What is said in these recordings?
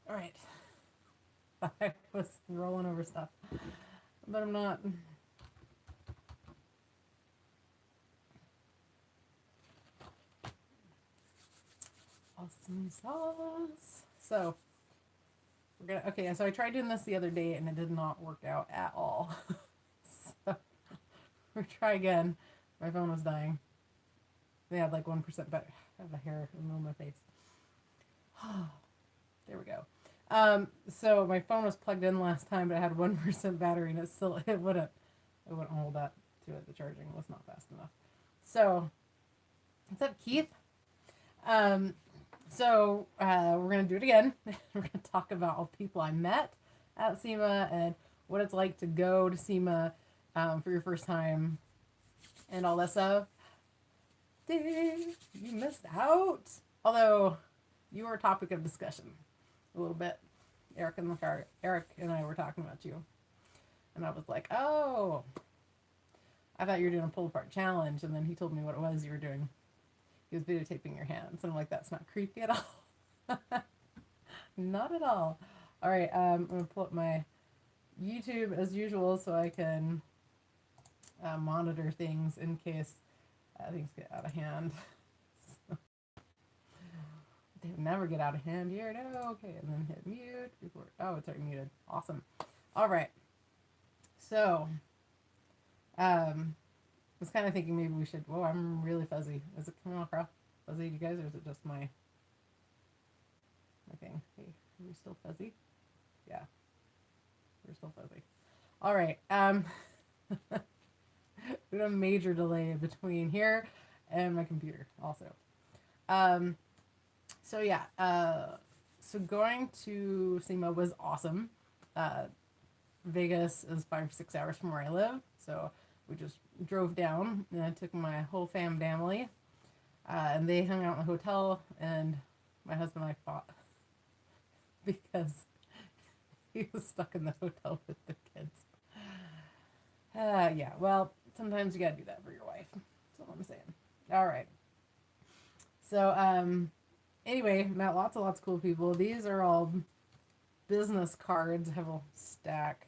All right. I was rolling over stuff, but I'm not. Awesome sauce. So we're gonna. Okay, so I tried doing this the other day and it did not work out at all. So we'll try again. My phone was dying. They had like 1% better. I have a hair in the middle of my face. There we go. So my phone was plugged in last time, but it had 1% battery, and it wouldn't hold up to it. The charging was not fast enough. So, what's up, Keith? We're gonna do it again. We're gonna talk about all the people I met at Sema and what it's like to go to Sema for your first time and all that stuff. Dang, you missed out. Although you were a topic of discussion a little bit. Eric and I were talking about you, and I was like, "Oh, I thought you were doing a pull apart challenge." And then he told me what it was you were doing. He was videotaping your hands, and I'm like, "That's not creepy at all." Not at all. All right, I'm gonna pull up my YouTube as usual so I can monitor things in case things get out of hand. They would never get out of hand here. No, okay, and then hit mute before. Oh, it's already muted. Awesome. All right. So, I was kind of thinking maybe we should. Whoa, I'm really fuzzy. Is it coming across fuzzy to you guys, or is it just my thing? Hey, are we still fuzzy? Yeah, we're still fuzzy. All right. We have a major delay between here and my computer also. So yeah, so going to Sema was awesome. Vegas is 5-6 hours from where I live, so we just drove down and I took my whole family, and they hung out in the hotel, and my husband and I fought because he was stuck in the hotel with the kids. Yeah, well, sometimes you gotta do that for your wife. That's all I'm saying. All right. So, anyway, met lots of cool people. These are all business cards. I have a stack.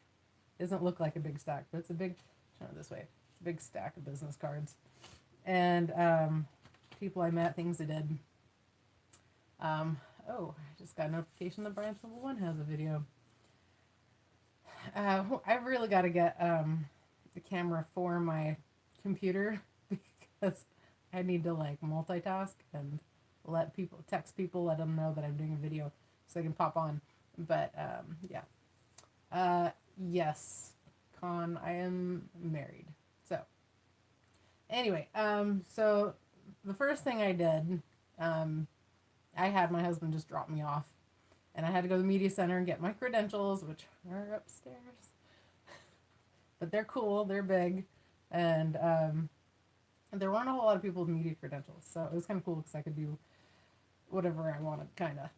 It doesn't look like a big stack, but it's a big, turn it this way, it's a big stack of business cards. And people I met, things I did. Oh, I just got a notification that Brian Swivel 1 has a video. I've really got to get the camera for my computer because I need to like multitask and text people, let them know that I'm doing a video so I can pop on. But yeah. Yes, Con, I am married. So anyway, so the first thing I did, I had my husband just drop me off, and I had to go to the media center and get my credentials, which are upstairs. But they're cool, they're big, and there weren't a whole lot of people with media credentials, so it was kind of cool because I could do whatever I wanted, kind of.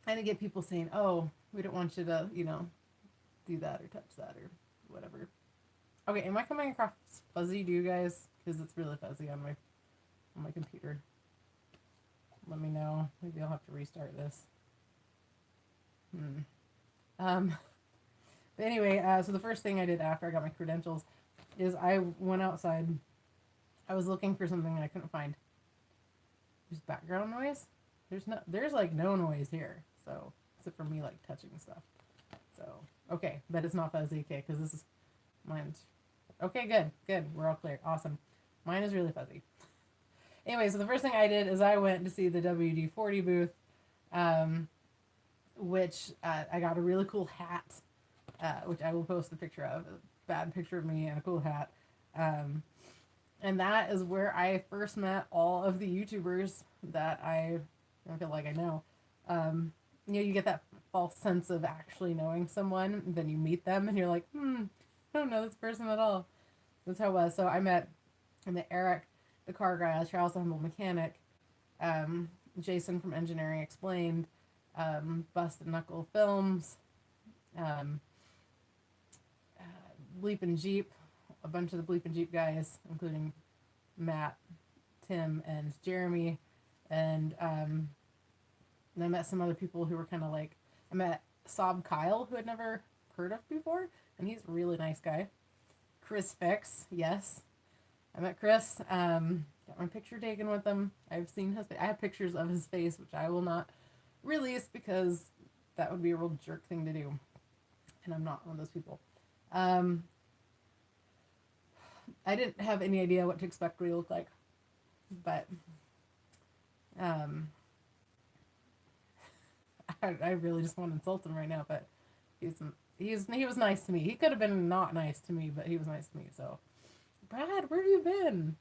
I didn't get people saying, "Oh, we don't want you to, do that or touch that or whatever." Okay, am I coming across fuzzy to you guys? Because it's really fuzzy on my computer. Let me know. Maybe I'll have to restart this. But anyway, so the first thing I did after I got my credentials is I went outside. I was looking for something and I couldn't find. There's background noise. There's like no noise here. So except for me like touching stuff. So okay, but it's not fuzzy. Okay, because this is mine's. Okay, good. We're all clear. Awesome. Mine is really fuzzy. Anyway, so the first thing I did is I went to see the WD-40 booth, which I got a really cool hat, which I will post a picture of. A bad picture of me and a cool hat. And that is where I first met all of the YouTubers that I feel like I know. You get that false sense of actually knowing someone, and then you meet them and you're like, I don't know this person at all. That's how it was. So I met Eric, the car guy, Charles the Humble Mechanic, Jason from Engineering Explained, Busted Knuckle Films, Bleep and Jeep, a bunch of the Bleep and Jeep guys, including Matt, Tim, and Jeremy, and I met some other people who were kind of like I met Sob Kyle, who I'd never heard of before, and he's a really nice guy. Chris Fix, yes. I met Chris, got my picture taken with him. I've seen his, I have pictures of his face, which I will not release because that would be a real jerk thing to do. And I'm not one of those people. I didn't have any idea what to expect what he looked like. But, I really just want to insult him right now, but he was nice to me. He could have been not nice to me, but he was nice to me, so. Brad, where have you been?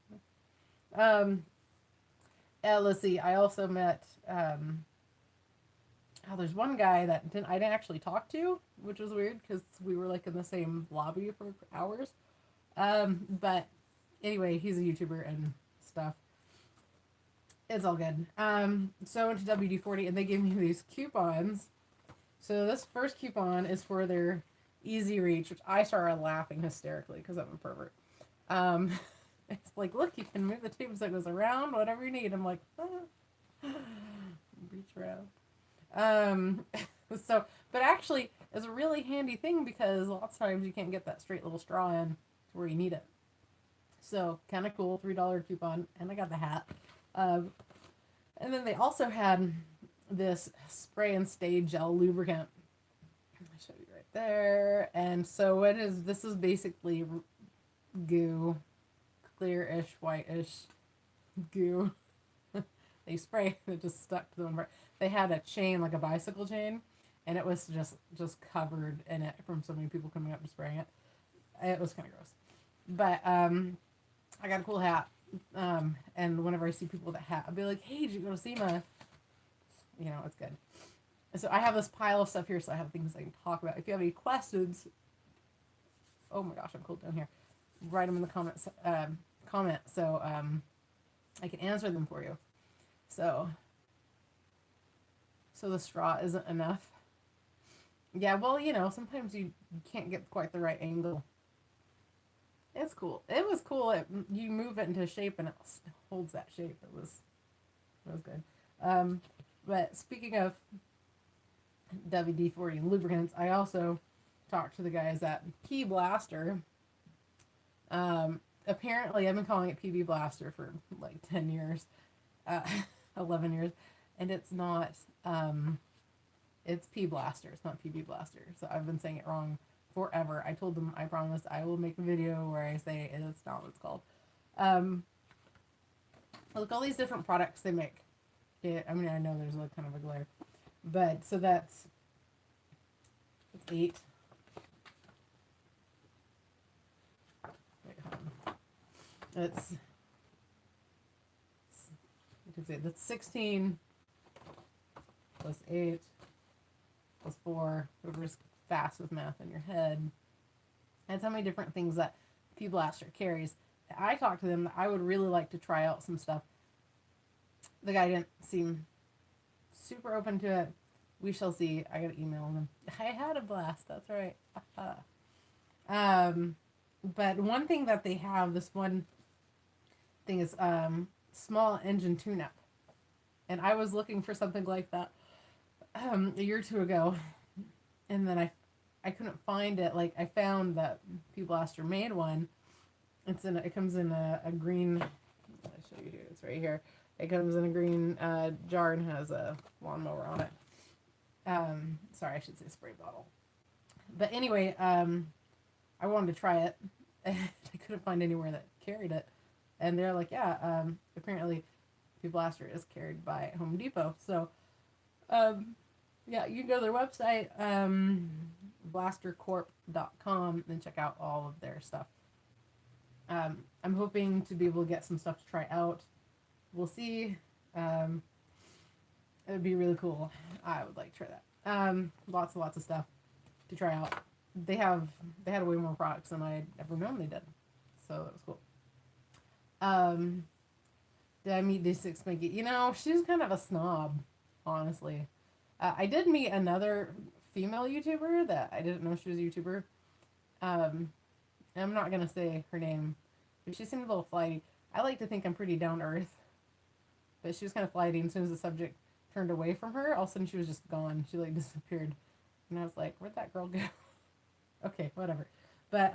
Let's see. I also met. There's one guy that I didn't actually talk to, which was weird because we were like in the same lobby for hours. But anyway, he's a YouTuber and stuff. It's all good. So I went to WD-40 and they gave me these coupons. So this first coupon is for their Easy Reach, which I started laughing hysterically because I'm a pervert. It's like, look, you can move the tube so it goes around, whatever you need. I'm like, reach around. So, but actually, it's a really handy thing because lots of times you can't get that straight little straw in to where you need it. So, kind of cool, $3 coupon, and I got the hat. And then they also had this spray and stay gel lubricant. I'll show you right there. And so what is, this is basically goo, clear-ish, white-ish goo. They spray, it just stuck to them. They had a chain, like a bicycle chain, and it was just covered in it from so many people coming up and spraying it. It was kind of gross. But I got a cool hat. And whenever I see people with a hat, I'll be like, hey, did you go to Sema? You know, it's good. So I have this pile of stuff here, so I have things I can talk about. If you have any questions, oh my gosh, I'm cold down here. Write them in the comments, so I can answer them for you. So the straw isn't enough. Yeah, well, you know, sometimes you can't get quite the right angle. It's cool. It was cool. You move it into shape and it holds that shape. It was good. But speaking of WD-40 lubricants, I also talked to the guys at P Blaster. Apparently, I've been calling it PB Blaster for like 10 years, 11 years, and it's not. It's P Blaster. It's not PB Blaster. So I've been saying it wrong forever. I told them I promise I will make a video where I say it's not what it's called. Look, all these different products they make. Yeah, I mean, I know there's a kind of a glare, but so that's 8. Wait, hold on. That's, you can say that's 16 plus 8 plus 4. Whoever's fast with math in your head. That's how many different things that P Blaster carries. I talked to them that I would really like to try out some stuff. The guy didn't seem super open to it. We shall see. I gotta email him. I had a blast. That's right. But one thing that they have, this one thing is small engine tune-up, and I was looking for something like that a year or two ago, and then I couldn't find it. Like I found that P Blaster made one. It comes in a green. I'll show you here. It's right here. It comes in a green jar and has a lawnmower on it. Sorry, I should say spray bottle. But anyway, I wanted to try it. I couldn't find anywhere that carried it, and they're like, yeah, apparently, P Blaster is carried by Home Depot. So, yeah, you can go to their website, blastercorp.com, and check out all of their stuff. I'm hoping to be able to get some stuff to try out. We'll see. It would be really cool. I would like to try that. Lots of stuff to try out. They had way more products than I'd ever known they did. So that was cool. Did I meet D6 Mickey? You know, she's kind of a snob, honestly. I did meet another female YouTuber that I didn't know she was a YouTuber. I'm not going to say her name, but she seemed a little flighty. I like to think I'm pretty down to earth, but she was kind of flighty, and as soon as the subject turned away from her, all of a sudden she was just gone. She like disappeared. And I was like, where'd that girl go? Okay, whatever. But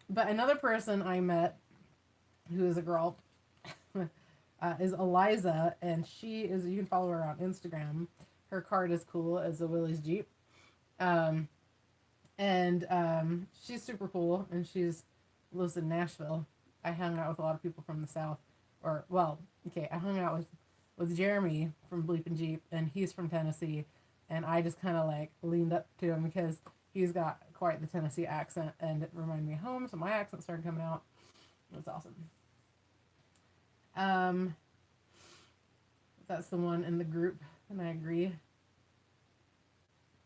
another person I met who is a girl is Eliza, and she is, you can follow her on Instagram. Her card is cool as a Willys Jeep. Um, and she's super cool, and she's lives in Nashville. I hung out with a lot of people from the South, or well, okay, I hung out with Jeremy from Bleep and Jeep, and he's from Tennessee, and I just kind of like leaned up to him because he's got quite the Tennessee accent, and it reminded me of home, so my accent started coming out. It was awesome. Um, that's the one in the group, and I agree.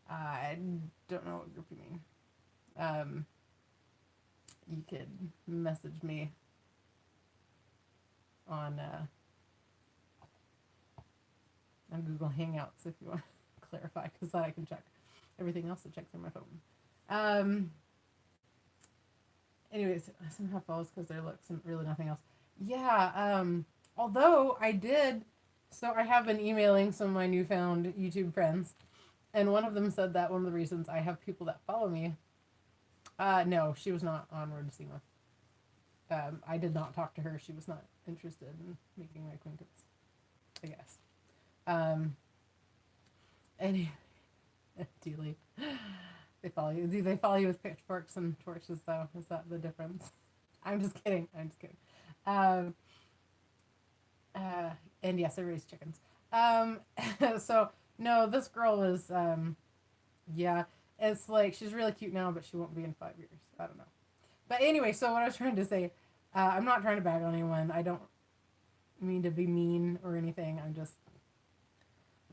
I don't know what group you mean. You could message me on Google Hangouts if you want to clarify, because then I can check everything else to check through my phone. Anyways, I somehow follows because there looks really nothing else. Yeah. Although I did, so I have been emailing some of my newfound YouTube friends, and one of them said that one of the reasons I have people that follow me. No, she was not on Road to Sema. I did not talk to her. She was not interested in making my acquaintance, I guess. Anyway, Dealey. They follow you. Do they follow you with pitchforks and torches, though? Is that the difference? I'm just kidding. I'm just kidding. And yes, I raise chickens. So, no, this girl is, yeah, it's like, she's really cute now, but she won't be in 5 years. I don't know. But anyway, so what I was trying to say, I'm not trying to bag on anyone. I don't mean to be mean or anything.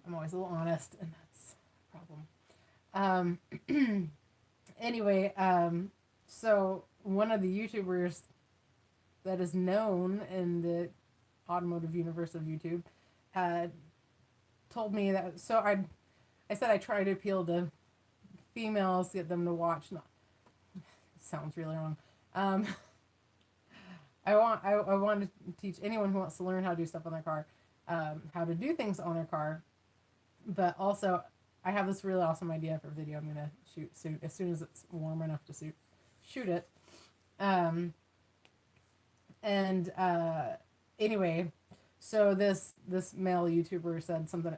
I'm always a little honest, and that's a problem. Anyway, so one of the YouTubers that is known in the automotive universe of YouTube told me that, so I said I try to appeal to females, get them to watch, not, sounds really wrong. I want to teach anyone who wants to learn how to do stuff on their car, how to do things on their car, but also I have this really awesome idea for a video I'm gonna shoot soon, as soon as it's warm enough to shoot it. Anyway, so this male YouTuber said something.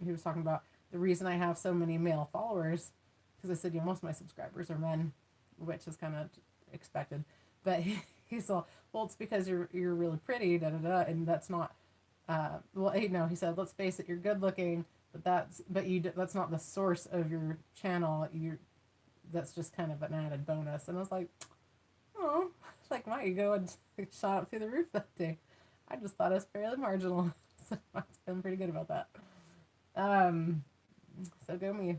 He was talking about the reason I have so many male followers, because I said, you know, most of my subscribers are men, which is kind of expected. But he's all, well, it's because you're really pretty, da da da, and that's not. Well, no, he said, let's face it, you're good looking, but that's not the source of your channel. That's just kind of an added bonus. And I was like, oh, like my ego had shot up through the roof that day. I just thought it was fairly marginal. So I was feeling pretty good about that. So go me.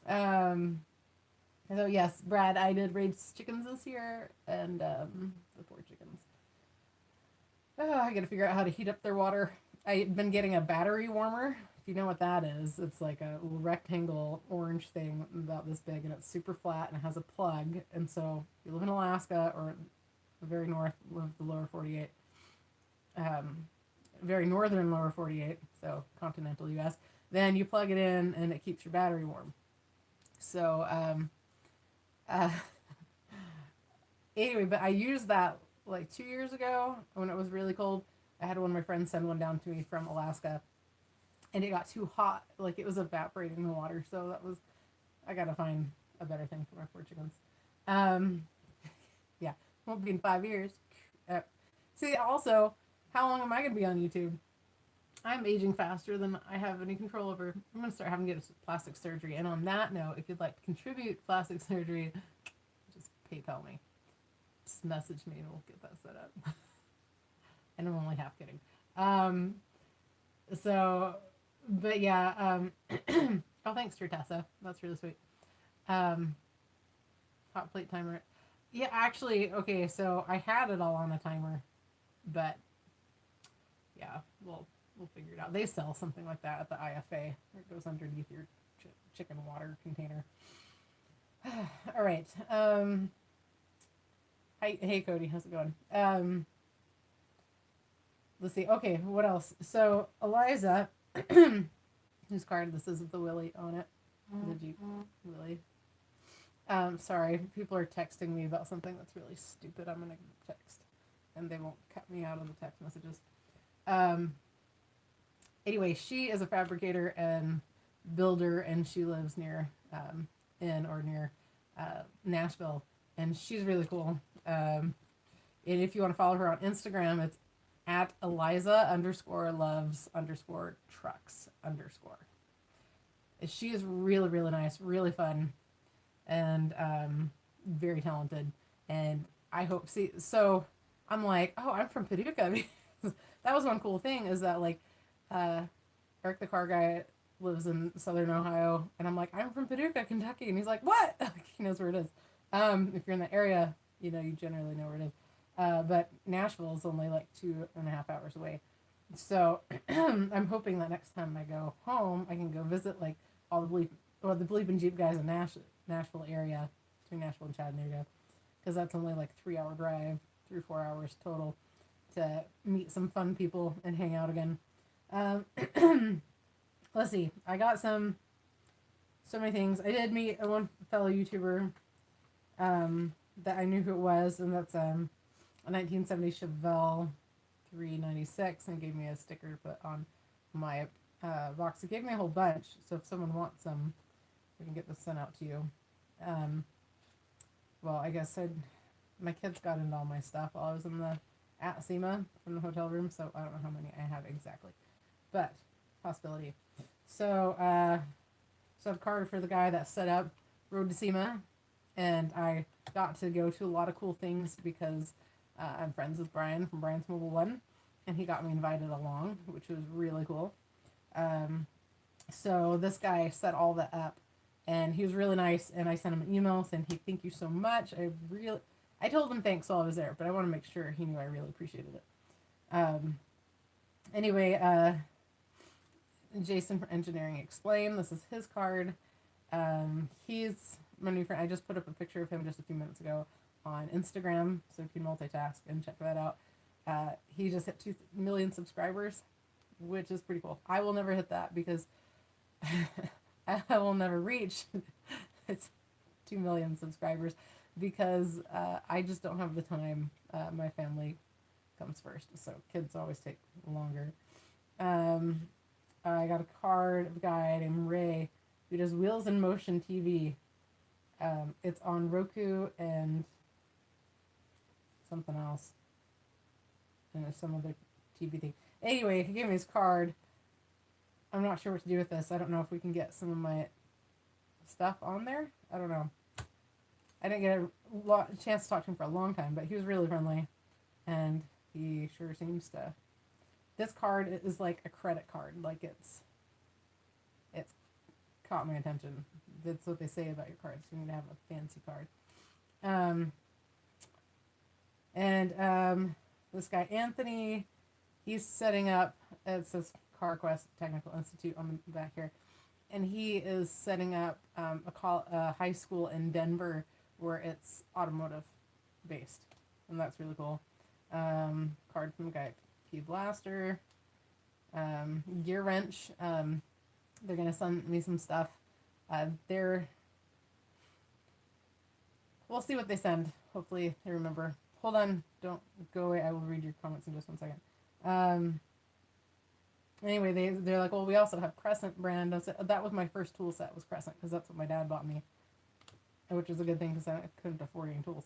So yes, Brad, I did raise chickens this year, and the poor chickens. Oh, I gotta figure out how to heat up their water. I've been getting a battery warmer. If you know what that is, it's like a rectangle orange thing about this big, and it's super flat, and it has a plug. And so if you live in Alaska or the very north of the lower 48, very northern lower 48, so continental US, then you plug it in and it keeps your battery warm. So anyway, but I used that like 2 years ago when it was really cold. I had one of my friends send one down to me from Alaska, and it got too hot, like it was evaporating the water. So I gotta find a better thing for my poor chickens. Yeah, won't be in 5 years. See, also, how long am I gonna be on YouTube? I'm aging faster than I have any control over. I'm gonna start having to get plastic surgery. And on that note, if you'd like to contribute plastic surgery, just PayPal me. Just message me and we'll get that set up. And I'm only half kidding. But yeah, oh, thanks, Tessa. That's really sweet. Hot plate timer. Yeah, actually, okay, so I had it all on a timer, but yeah, we'll figure it out. They sell something like that at the IFA. It goes underneath your chicken water container. All right. Hey, Cody, how's it going? Let's see. Okay, what else? So Eliza whose card this is with the Willie on it. The Jeep Willie. Sorry, people are texting me about something that's really stupid. I'm gonna text, and they won't cut me out of the text messages. Anyway, she is a fabricator and builder, and she lives near near Nashville, and she's really cool. And if you want to follow her on Instagram, it's at Eliza_loves_trucks_. She is really, really nice, really fun, and very talented. And I hope, so I'm like, oh, I'm from Paducah. That was one cool thing, is that like Eric the car guy lives in Southern Ohio, and I'm like, I'm from Paducah, Kentucky, and he's like, what? He knows where it is. If you're in the area, you generally know where it is. But Nashville is only like 2.5 hours away. So I'm hoping that next time I go home, I can go visit like all the Bleep and Jeep guys in Nashville area, between Nashville and Chattanooga, because that's only like 3-hour drive, 3-4 hours total, to meet some fun people and hang out again. Let's see. I got so many things. I did meet one fellow YouTuber that I knew who it was, and that's a 1970 Chevelle 396, and gave me a sticker to put on my box. It gave me a whole bunch, so if someone wants some, we can get this sent out to you. Well, I guess my kids got into all my stuff while I was at Sema from the hotel room, so I don't know how many I have exactly, but possibility. So I have a card for the guy that set up Road to Sema, and I got to go to a lot of cool things because I'm friends with Brian from Brian's Mobile One, and he got me invited along, which was really cool. So this guy set all that up, and he was really nice, and I sent him an email saying, hey, thank you so much. I told him thanks while I was there, but I want to make sure he knew I really appreciated it. Anyway, Jason from Engineering Explained, this is his card. He's my new friend. I just put up a picture of him just a few minutes ago on Instagram, so you can multitask and check that out. He just hit 2 million subscribers, which is pretty cool. I will never hit that because I will never reach it's 2 million subscribers because I just don't have the time. My family comes first, so kids always take longer. I got a card of a guy named Ray who does Wheels in Motion TV. It's on Roku and something else, and there's some other TV thing. Anyway, he gave me his card. I'm not sure what to do with this. I don't know if we can get some of my stuff on there. I don't know. I didn't get a chance to talk to him for a long time, but he was really friendly, and he sure seems to. This card is like a credit card. Like it's caught my attention. That's what they say about your cards. You need to have a fancy card. This guy Anthony, he's setting up. It says CarQuest Technical Institute on the back here, and he is setting up a high school in Denver where it's automotive based, and that's really cool. Card from the guy P Blaster, Gearwrench. They're gonna send me some stuff. We'll see what they send. Hopefully they remember. Hold on, don't go away. I will read your comments in just 1 second. Anyway, they're like, well, we also have Crescent brand. That was my first tool set, was Crescent, because that's what my dad bought me, which was a good thing because I couldn't afford any tools.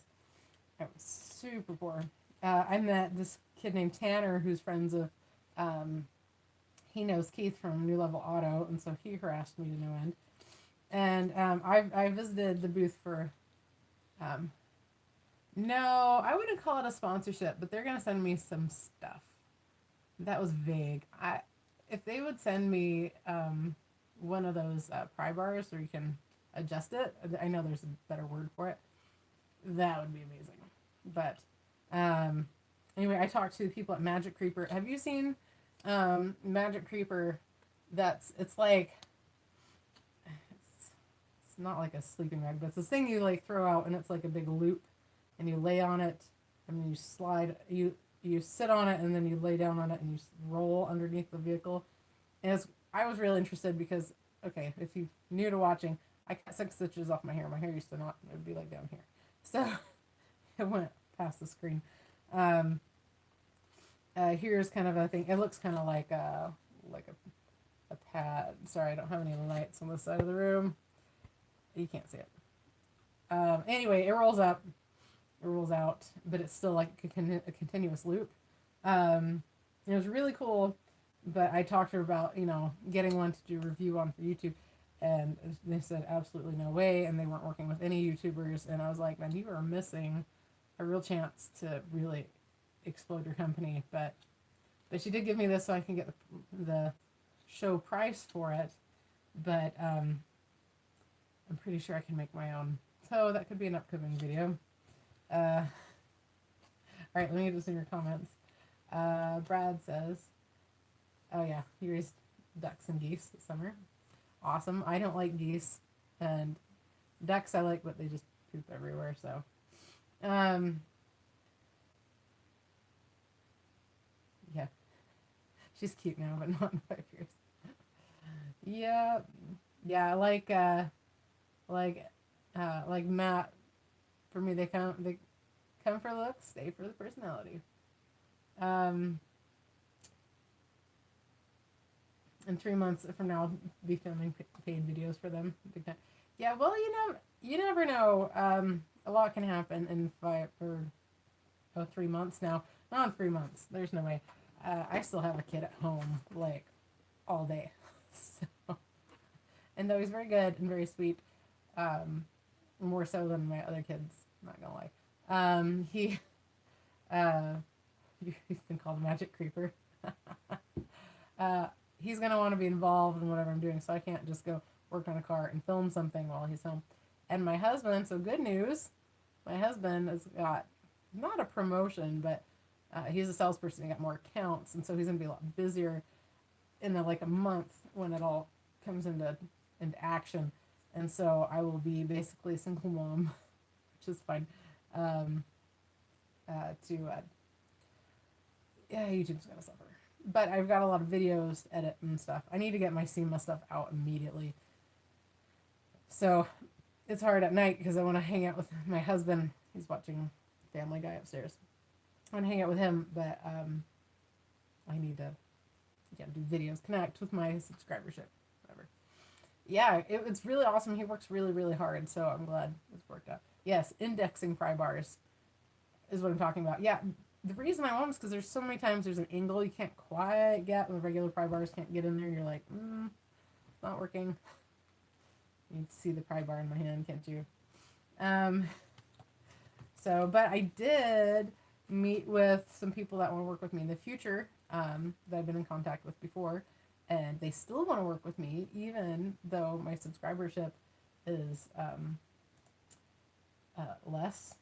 I was super poor. I met this kid named Tanner who's friends of, he knows Keith from New Level Auto, and so he harassed me to no end. And I visited the booth for, no, I wouldn't call it a sponsorship, but they're going to send me some stuff. That was vague. If they would send me one of those pry bars where you can adjust it, I know there's a better word for it, that would be amazing. But anyway, I talked to people at Magic Creeper. Have you seen Magic Creeper? It's like, it's not like a sleeping bag, but it's this thing you like throw out, and it's like a big loop, and you lay on it, and then you slide, you sit on it, and then you lay down on it, and you roll underneath the vehicle. And I was really interested because, okay, if you new to watching, I cut 6 stitches off my hair. My hair used to not, it would be like down here. So it went past the screen. Um, Here's kind of a thing. It looks kind of like a pad. Sorry, I don't have any lights on this side of the room. You can't see it. Anyway, it rolls up, it rolls out, but it's still like a continuous loop. It was really cool, but I talked to her about, getting one to do a review on for YouTube, and they said absolutely no way, and they weren't working with any YouTubers, and I was like, man, you are missing a real chance to really explode your company, but she did give me this so I can get the show price for it, but I'm pretty sure I can make my own, so that could be an upcoming video. All right, let me get this in your comments. Brad says, oh yeah, he raised ducks and geese this summer. Awesome. I don't like geese, and ducks I like, but they just poop everywhere, so. Yeah. She's cute now, but not in 5 years. Yeah. Yeah, like Matt, for me, they come for looks, stay for the personality. In 3 months from now, I'll be filming paid videos for them. Big time. Yeah, well, you never know. A lot can happen in 3 months now. Not in 3 months. There's no way. I still have a kid at home, like, all day. So, and though he's very good and very sweet, more so than my other kids, I'm not gonna lie. He's been called a magic creeper. He's gonna want to be involved in whatever I'm doing, so I can't just go work on a car and film something while he's home. And my husband, so good news, my husband has got not a promotion, but he's a salesperson. He got more accounts, and so he's gonna be a lot busier in like a month when it all comes into action. And so I will be basically a single mom, which is fine. Yeah, YouTube's gonna suffer. But I've got a lot of videos to edit and stuff. I need to get my Sema stuff out immediately. So it's hard at night because I want to hang out with my husband. He's watching Family Guy upstairs. I want to hang out with him, but I need to do videos, connect with my subscribership, whatever. Yeah, it's really awesome. He works really, really hard, so I'm glad it's worked out. Yes, indexing pry bars is what I'm talking about. Yeah, the reason I want them is because there's so many times there's an angle you can't quite get, when regular pry bars can't get in there. You're like, it's not working. You can see the pry bar in my hand, can't you? But I did meet with some people that want to work with me in the future, that I've been in contact with before, and they still want to work with me, even though my subscribership is less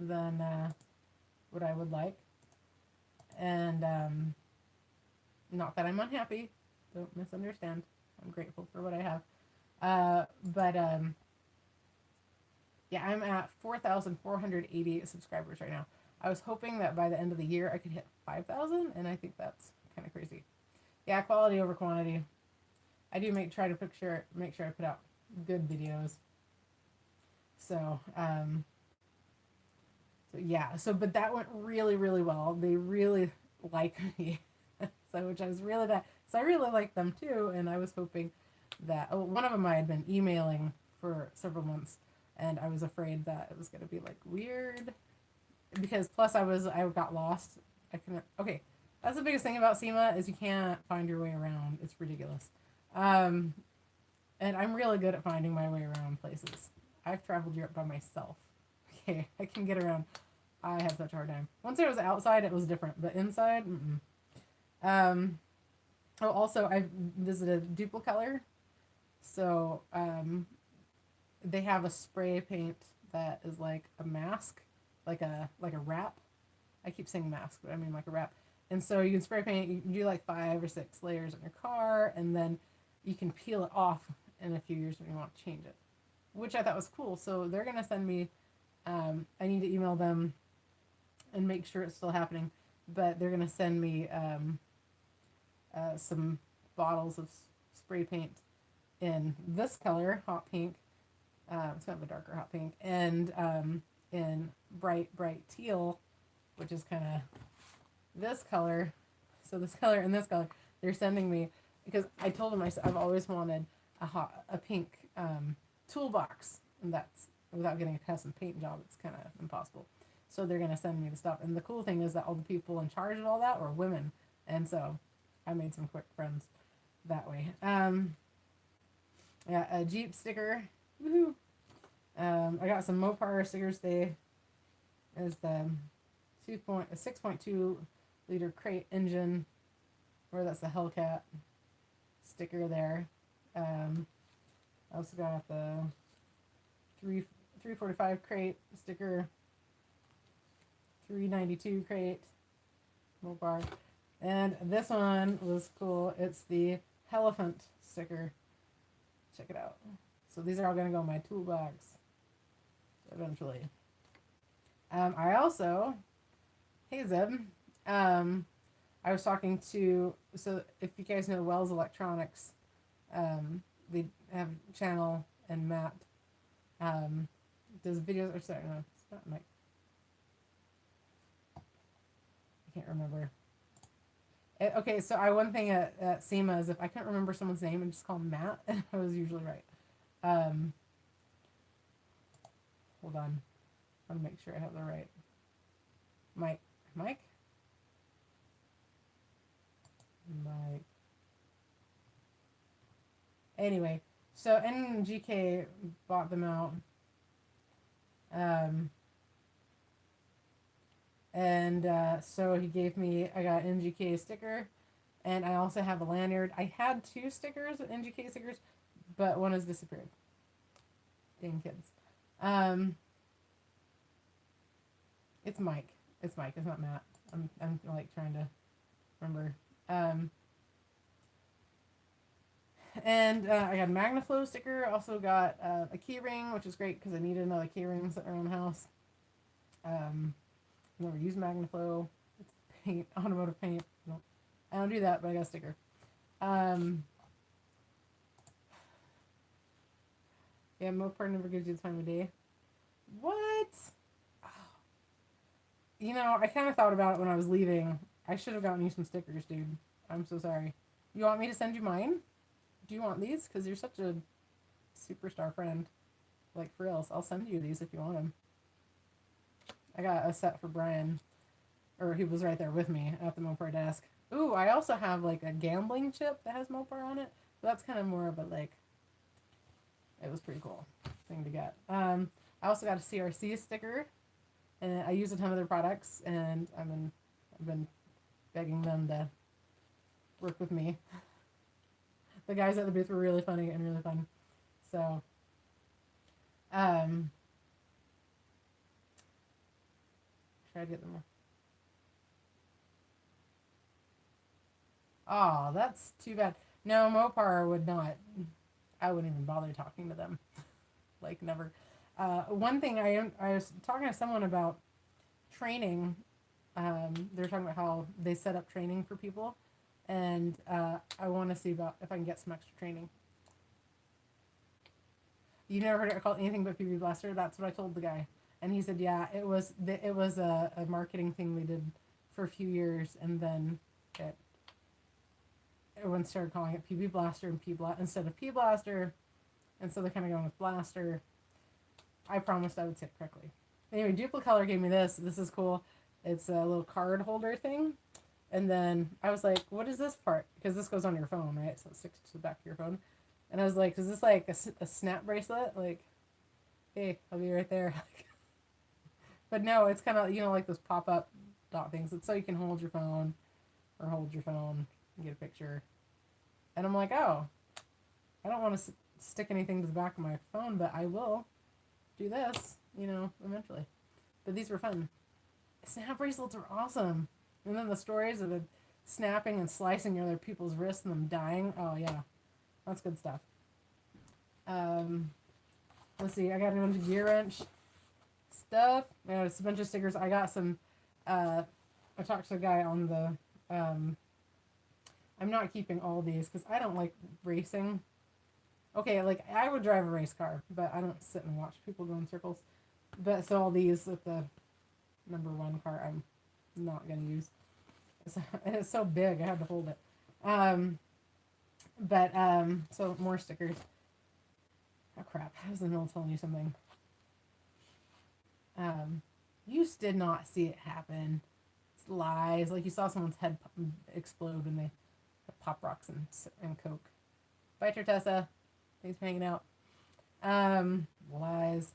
than what I would like. And not that I'm unhappy, don't misunderstand. I'm grateful for what I have. Yeah, I'm at 4,480 subscribers right now. I was hoping that by the end of the year I could hit 5,000, and I think that's kind of crazy. Yeah, quality over quantity. I do make sure I put out good videos. So, but that went really, really well. They really like me, which I was really that. So I really like them too, and I was hoping that one of them I had been emailing for several months, and I was afraid that it was going to be like weird, because plus I got lost. I couldn't. Okay, that's the biggest thing about Sema is you can't find your way around. It's ridiculous. And I'm really good at finding my way around places. I've traveled Europe by myself. Okay, I can get around. I have such a hard time. Once I was outside, it was different, but inside, also, I visited Duplicolor. So, they have a spray paint that is like a mask, like a wrap. I keep saying mask, but I mean like a wrap. And so you can spray paint, you can do like 5 or 6 layers on your car, and then you can peel it off in a few years when you want to change it, which I thought was cool. So they're going to send me, I need to email them and make sure it's still happening, but they're going to send me some bottles of spray paint in this color, hot pink. It's kind of a darker hot pink, and in bright teal, which is kind of this color. So this color and this color, they're sending me, because I told them I've always wanted a pink toolbox, and that's, without getting a custom paint job, it's kind of impossible. So they're gonna send me the stuff, and the cool thing is that all the people in charge of all that were women, and so I made some quick friends that way. Yeah, a Jeep sticker. Woohoo! I got some Mopar stickers. There's the 6.2 liter crate engine, or that's the Hellcat sticker there. I also got the 345 crate sticker, 392 crate Mopar, and this one was cool. It's the Elephant sticker. Check it out. So these are all going to go in my toolbox eventually. I also, hey Zeb, I was talking to, so if you guys know Wells Electronics, they have channel, and Matt does videos, or sorry, no, it's not Mike. I can't remember. Okay, so one thing at Sema is if I can't remember someone's name, I just call them Matt, and I was usually right. Hold on. I want to make sure I have the right. Mike. Anyway, so NGK bought them out. So he gave me, I got NGK sticker, and I also have a lanyard. I had 2 stickers, NGK stickers, but one has disappeared. Dang kids. It's Mike. It's not Matt. I'm like trying to remember. And I got a MagnaFlow sticker. Also got a key ring, which is great because I needed another key ring sitting around the house. I've never used MagnaFlow. It's paint, automotive paint. No, I don't do that, but I got a sticker. Yeah, Mopar never gives you the time of day. What? Oh. You know, I kind of thought about it when I was leaving. I should have gotten you some stickers, dude. I'm so sorry. You want me to send you mine? Do you want these? Because you're such a superstar friend. Like, for real, I'll send you these if you want them. I got a set for Brian, or he was right there with me at the Mopar desk. Ooh, I also have like a gambling chip that has Mopar on it. So that's kind of more of a like, it was pretty cool thing to get. I also got a CRC sticker, and I use a ton of their products, and I've been begging them to work with me. The guys at the booth were really funny and really fun. So, try to get them more. Oh, that's too bad. No, Mopar would not. I wouldn't even bother talking to them. Like, never. One thing I was talking to someone about training. They're talking about how they set up training for people, and I want to see about if I can get some extra training. You never heard it called anything but PB Blaster? That's what I told the guy, and he said, yeah, it was a marketing thing they did for a few years, and then everyone started calling it PB Blaster and instead of P Blaster, and so they're kind of going with Blaster. I promised I would say it correctly. Anyway, Duplicolor gave me this. This is cool. It's a little card holder thing. And then I was like, what is this part? Because this goes on your phone, right? So it sticks to the back of your phone. And I was like, is this like a snap bracelet? Like, hey, I'll be right there. But no, it's kind of, like those pop-up dot things. It's so you can hold your phone and get a picture. And I'm like, oh, I don't want to stick anything to the back of my phone, but I will do this, eventually. But these were fun. Snap bracelets are awesome. And then the stories of the snapping and slicing other people's wrists and them dying. Oh, yeah. That's good stuff. Let's see. I got a bunch of Gearwrench stuff. I got a bunch of stickers. I got some... I talked to a guy on the I'm not keeping all these because I don't like racing. Okay, like I would drive a race car, but I don't sit and watch people go in circles. But so all these with the #1 car, I'm not gonna use. So, and it's so big, I had to hold it. So more stickers. Oh crap! I was in the middle of telling you something. You did not see it happen. It's lies. Like you saw someone's head explode when they pop rocks and coke. Bye, Tertessa. Thanks for hanging out. Lies.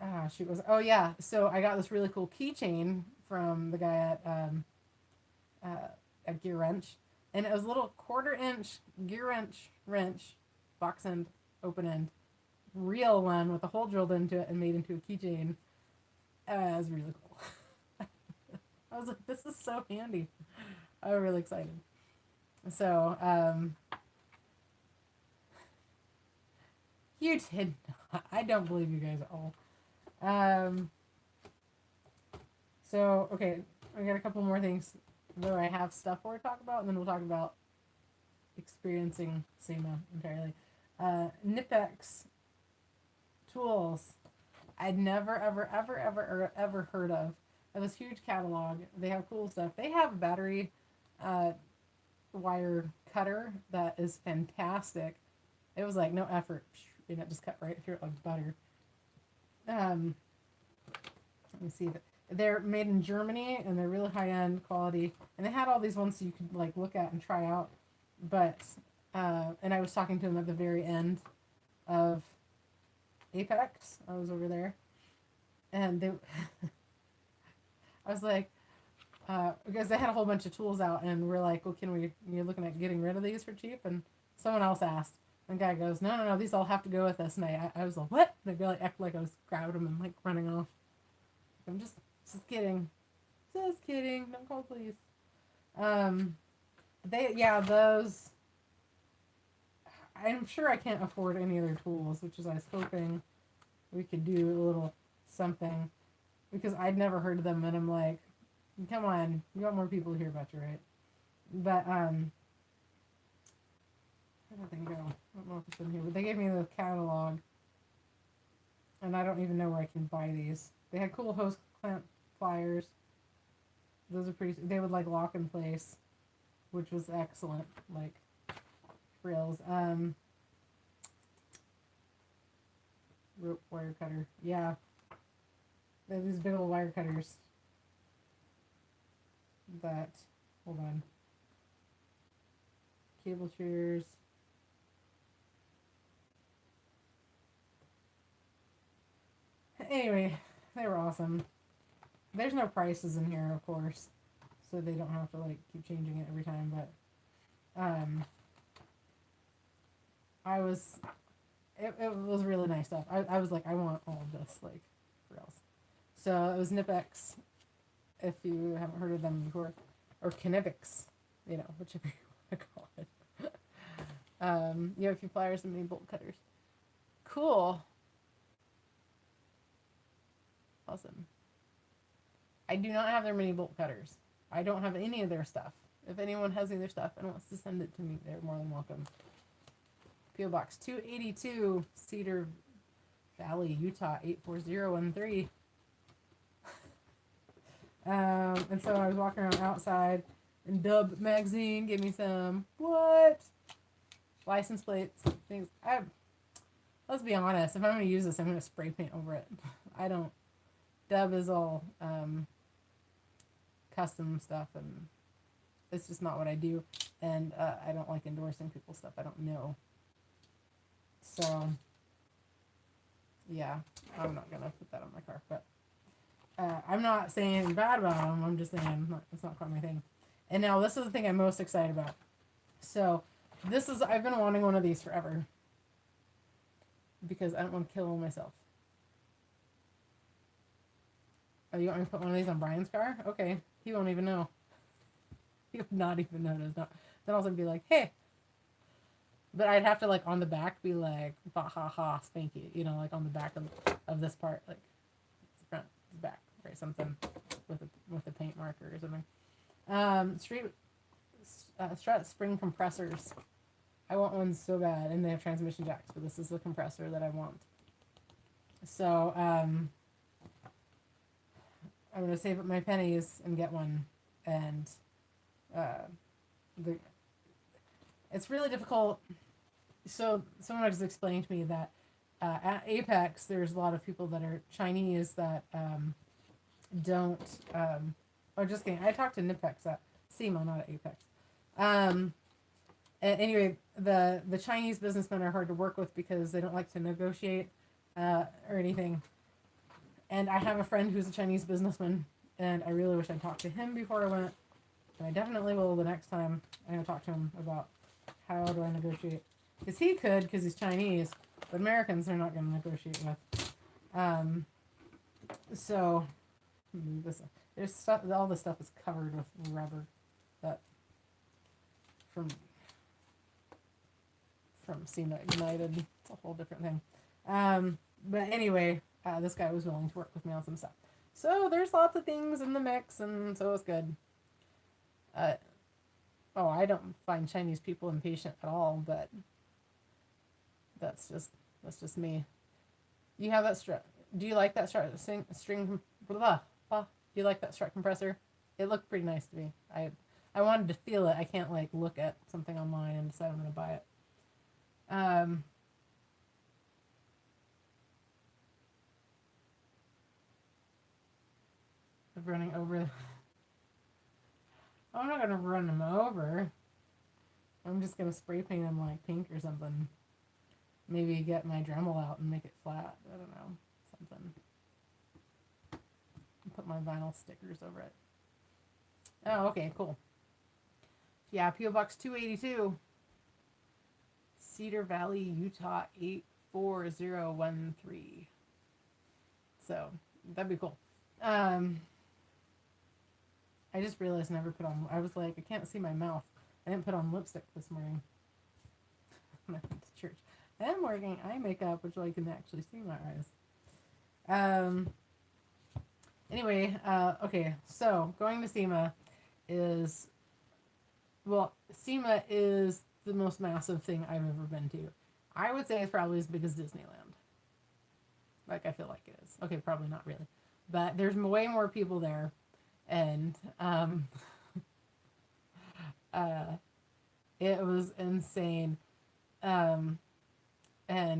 Ah, shoot. Oh yeah. So I got this really cool keychain from the guy at Gearwrench, and it was a little 1/4" Gearwrench wrench, box end, open end, real one with a hole drilled into it and made into a keychain. It was really cool. I was like, this is so handy. I was really excited. So, you did not. I don't believe you guys at all. So, okay, I got a couple more things where I have stuff for to talk about, and then we'll talk about experiencing Sema entirely. Nipex tools. I'd never, ever heard of. They have this huge catalog. They have cool stuff. They have a battery wire cutter that is fantastic. It was like no effort, and it just cut right through it like butter. Let me see if they're made in Germany, and they're really high-end quality. And they had all these ones so you could like look at and try out. But and I was talking to them at the very end of Apex. I was over there, and they I was like, because they had a whole bunch of tools out, and we're like, well, you're looking at getting rid of these for cheap? And someone else asked, and the guy goes, no, these all have to go with us. And I was like, what? And they like act like I was grabbing them and like running off. I'm just kidding. Just kidding. Don't call police. Those. I'm sure I can't afford any other tools, which is I was hoping we could do a little something, because I'd never heard of them, and I'm like, come on, you want more people to hear about you, right? But where did they go? I don't know if it's in here, but they gave me the catalog, and I don't even know where I can buy these. They had cool hose clamp pliers. Those are pretty. They would like lock in place, which was excellent. Like frills. Rope wire cutter. Yeah. They have these big old wire cutters. Hold on. Cable shears. Anyway, they were awesome. There's no prices in here, of course, so they don't have to like keep changing it every time. But it was really nice stuff. I was like, I want all of this, like, for else. So it was Nipex, if you haven't heard of them before, or Kinetics, whichever you want to call it. You have a few pliers and many bolt cutters. Cool. Awesome. I do not have their mini bolt cutters. I don't have any of their stuff. If anyone has any of their stuff and wants to send it to me, they're more than welcome. P.O. Box 282, Cedar Valley, Utah 84013. And so I was walking around outside, and Dub Magazine gave me some license plates, things. Let's be honest. If I'm going to use this, I'm going to spray paint over it. Dub is all custom stuff, and it's just not what I do. And I don't like endorsing people's stuff I don't know. So, yeah, I'm not going to put that on my car. But I'm not saying anything bad about them. I'm just saying it's not quite my thing. And now this is the thing I'm most excited about. So, I've been wanting one of these forever, because I don't want to kill myself. Oh, you want me to put one of these on Brian's car? Okay. He won't even know. He would not even notice. No. Then also be like, hey. But I'd have to, like, on the back be like, bah, ha, ha, spanky. Like on the back of this part. Like, it's front, it's back. Right? Something with a paint marker or something. strut spring compressors. I want one so bad, and they have transmission jacks, but this is the compressor that I want. So I'm gonna save up my pennies and get one, and it's really difficult. So someone was explaining to me that at Apex, there's a lot of people that are Chinese that don't. Oh, just kidding. I talked to Nipex at Sema, not at Apex. Anyway, the Chinese businessmen are hard to work with because they don't like to negotiate or anything. And I have a friend who's a Chinese businessman, and I really wish I'd talked to him before I went. And I definitely will the next time I'm going to talk to him about how do I negotiate. Because he could, because he's Chinese, but Americans are not going to negotiate with. So, there's stuff, all this stuff is covered with rubber that from Sema Ignited. It's a whole different thing. But anyway, this guy was willing to work with me on some stuff. So there's lots of things in the mix, and so it's good. I don't find Chinese people impatient at all, but that's just me. You have that strut. Do you like that string? Blah, blah. Do you like that strut compressor? It looked pretty nice to me. I wanted to feel it. I can't like look at something online and decide I'm going to buy it. I'm running over. I'm not going to run them over. I'm just going to spray paint them like pink or something. Maybe get my Dremel out and make it flat. I don't know. Something. Put my vinyl stickers over it. Oh, okay, cool. Yeah, P.O. Box 282. Cedar Valley, Utah 84013. So, that'd be cool. I just realized I never put on... I was like, I can't see my mouth. I didn't put on lipstick this morning. When I went to church. I am wearing eye makeup, which I can actually see my eyes. Anyway, okay, so going to Sema is... Well, Sema is the most massive thing I've ever been to. I would say it's probably as big as Disneyland. Like, I feel like it is. Okay, probably not really. But there's way more people there. And it was insane. And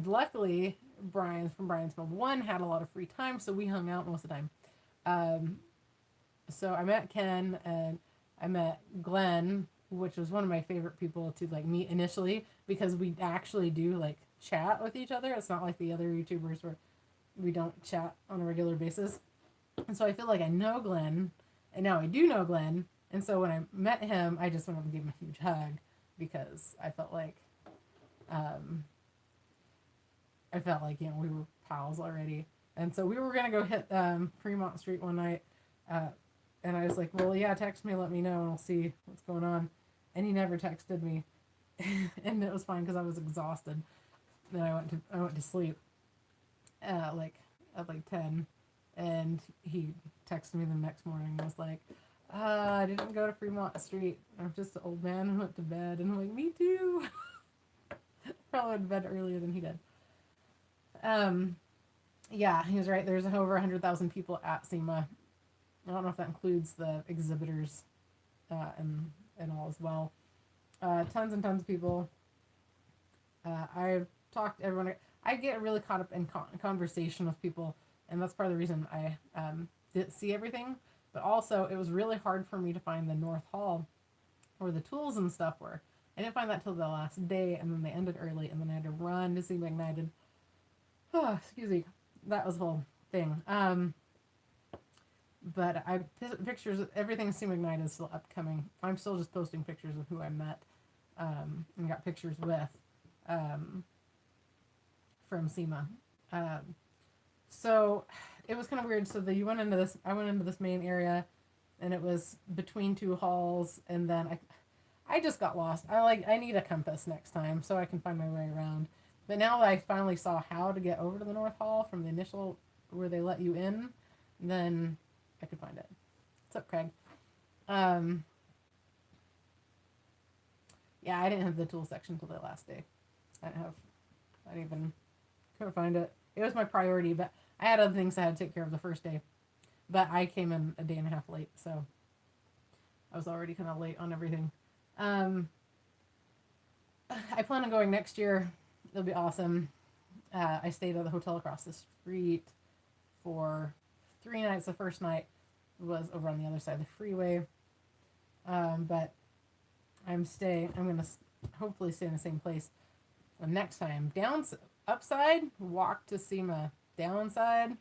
luckily, Brian from Brian's Mobile 1 had a lot of free time, so we hung out most of the time. So I met Ken and I met Glenn, which was one of my favorite people to like meet initially, because we actually do like chat with each other. It's not like the other YouTubers where we don't chat on a regular basis. And so I feel like I know Glenn, and now I do know Glenn. And so when I met him, I just went up and gave him a huge hug because I felt like, you know, we were pals already. And so we were going to go hit Fremont Street one night. And I was like, well, yeah, text me, let me know, and I'll see what's going on. And he never texted me. And it was fine because I was exhausted. Then I went to sleep at like 10. And he texted me the next morning and was like, I didn't go to Fremont Street. I'm just an old man who went to bed. And I'm like, me too. Probably went to bed earlier than he did. Yeah, he was right. There's over 100,000 people at Sema. I don't know if that includes the exhibitors and all as well. Tons and tons of people. I've talked to everyone. I get really caught up in conversation with people, and that's part of the reason I didn't see everything. But also, it was really hard for me to find the North Hall where the tools and stuff were. I didn't find that till the last day, and then they ended early, and then I had to run to see Ignited. Oh, excuse me. That was the whole thing. But pictures, everything Sema Ignited is still upcoming. I'm still just posting pictures of who I met and got pictures with from Sema. So it was kind of weird. So I went into this main area, and it was between two halls, and then I just got lost. I need a compass next time so I can find my way around. But now that I finally saw how to get over to the North Hall from the initial where they let you in, then I could find it. What's up, Craig? Yeah, I didn't have the tool section till the last day. I didn't even, couldn't find it. It was my priority, but I had other things I had to take care of the first day. But I came in a day and a half late, so I was already kind of late on everything. Um, I plan on going next year. It'll be awesome. I stayed at the hotel across the street for 3 nights. The first night was over on the other side of the freeway. But I'm going to hopefully stay in the same place. The next time, upside, walk to Sema. Downside,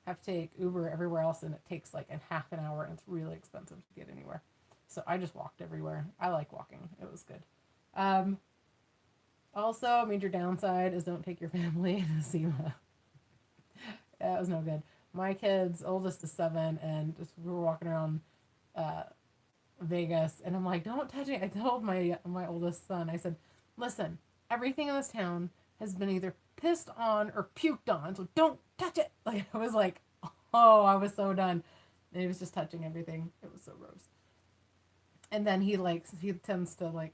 have to take Uber everywhere else, and it takes like a half an hour, and it's really expensive to get anywhere. So I just walked everywhere. I like walking. It was good. Also, major downside is don't take your family to Sema. That was no good. My kids, oldest is 7, and just, we were walking around Vegas, and I'm like, don't touch it. I told my oldest son, I said, listen, everything in this town has been either pissed on or puked on, so don't touch it. Like, I was like, oh, I was so done. And he was just touching everything. It was so gross. And then he tends to like,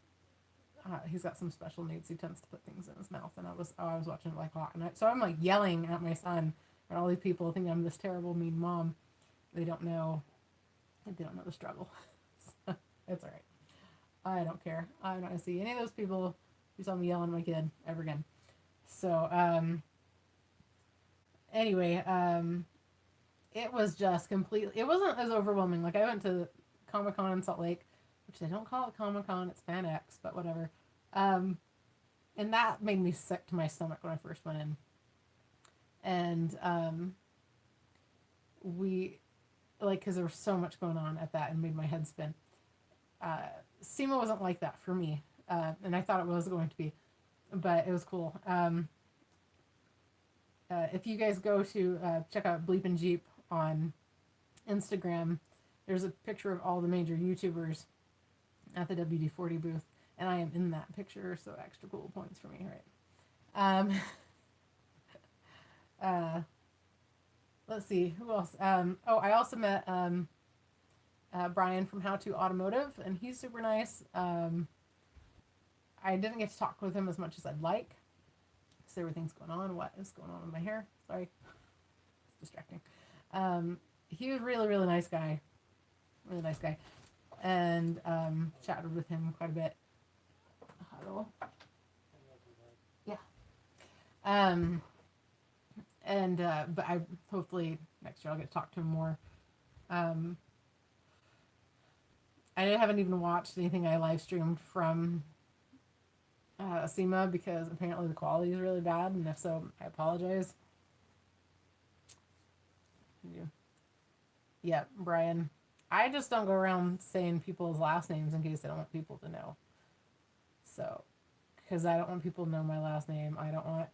he's got some special needs. He tends to put things in his mouth, and I was watching it like hot. And so I'm like yelling at my son, and all these people think I'm this terrible, mean mom. They don't know the struggle. So it's all right. I don't care. I'm not gonna see any of those people who saw me yelling at my kid ever again. So anyway, it was just completely. It wasn't as overwhelming. Like, I went to Comic-Con in Salt Lake, which they don't call it Comic-Con, it's Fan X, but whatever. And that made me sick to my stomach when I first went in. And because there was so much going on at that, and made my head spin. SEMA wasn't like that for me, and I thought it was going to be, but it was cool. If you guys go to check out Bleep and Jeep on Instagram, there's a picture of all the major YouTubers at the WD-40 booth, and I am in that picture, so extra cool points for me, right? Let's see, who else? I also met Brian from How to Automotive, and he's super nice. I didn't get to talk with him as much as I'd like, because everything's going on. What is going on with my hair? Sorry. It's distracting. He was really, really nice guy. Really nice guy. And chatted with him quite a bit. Hello. Yeah. But I hopefully next year I'll get to talk to him more. I haven't even watched anything I live streamed from SEMA, because apparently the quality is really bad, and if so, I apologize. Yeah, Brian. I just don't go around saying people's last names in case I don't want people to know. So, because I don't want people to know my last name. I don't want,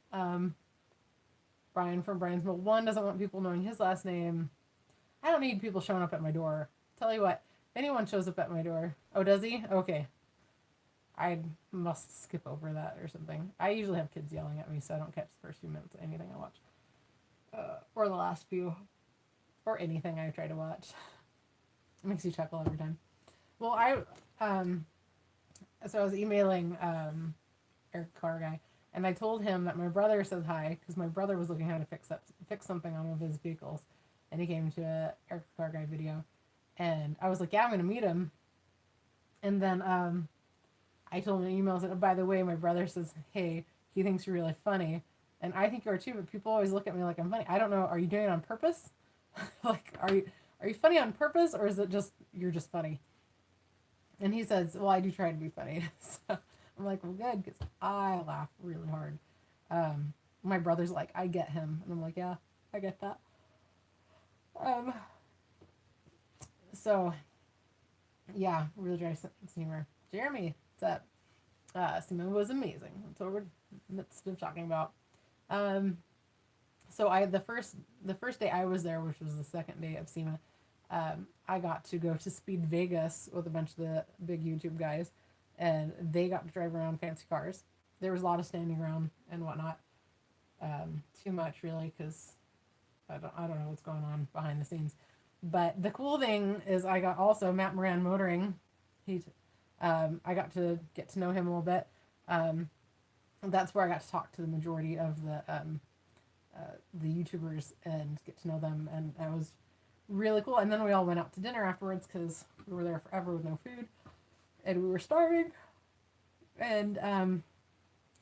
Brian from Brian's Mill 1 doesn't want people knowing his last name. I don't need people showing up at my door. Tell you what, if anyone shows up at my door. Oh, does he? Okay. I must skip over that or something. I usually have kids yelling at me, so I don't catch the first few minutes of anything I watch. Or the last few. Or anything I try to watch. It makes you chuckle every time. Well, so I was emailing Eric Car Guy, and I told him that my brother says hi, because my brother was looking how to fix something on one of his vehicles, and he came to a Eric Car Guy video, and I was like, yeah, I'm gonna meet him. And then I told him in emails that, oh, by the way, my brother says, hey, he thinks you're really funny, and I think you are too, but people always look at me like I'm funny. I don't know, are you doing it on purpose? Like, are you funny on purpose, or is it just you're just funny? And he says, well, I do try to be funny. So I'm like, well, good, because I laugh really hard. My brother's like, I get him. And I'm like, yeah, I get that. So, yeah, really dry humor. Jeremy, what's up? Sema was amazing. That's what we're in the midst of talking about. So the first day I was there, which was the second day of SEMA, I got to go to Speed Vegas with a bunch of the big YouTube guys, and they got to drive around fancy cars. There was a lot of standing around and whatnot. Too much really, because I don't know what's going on behind the scenes. But the cool thing is I got also Matt Moran Motoring. He I got to get to know him a little bit. That's where I got to talk to the majority of the YouTubers and get to know them, and that was really cool. And then we all went out to dinner afterwards because we were there forever with no food, and we were starving. And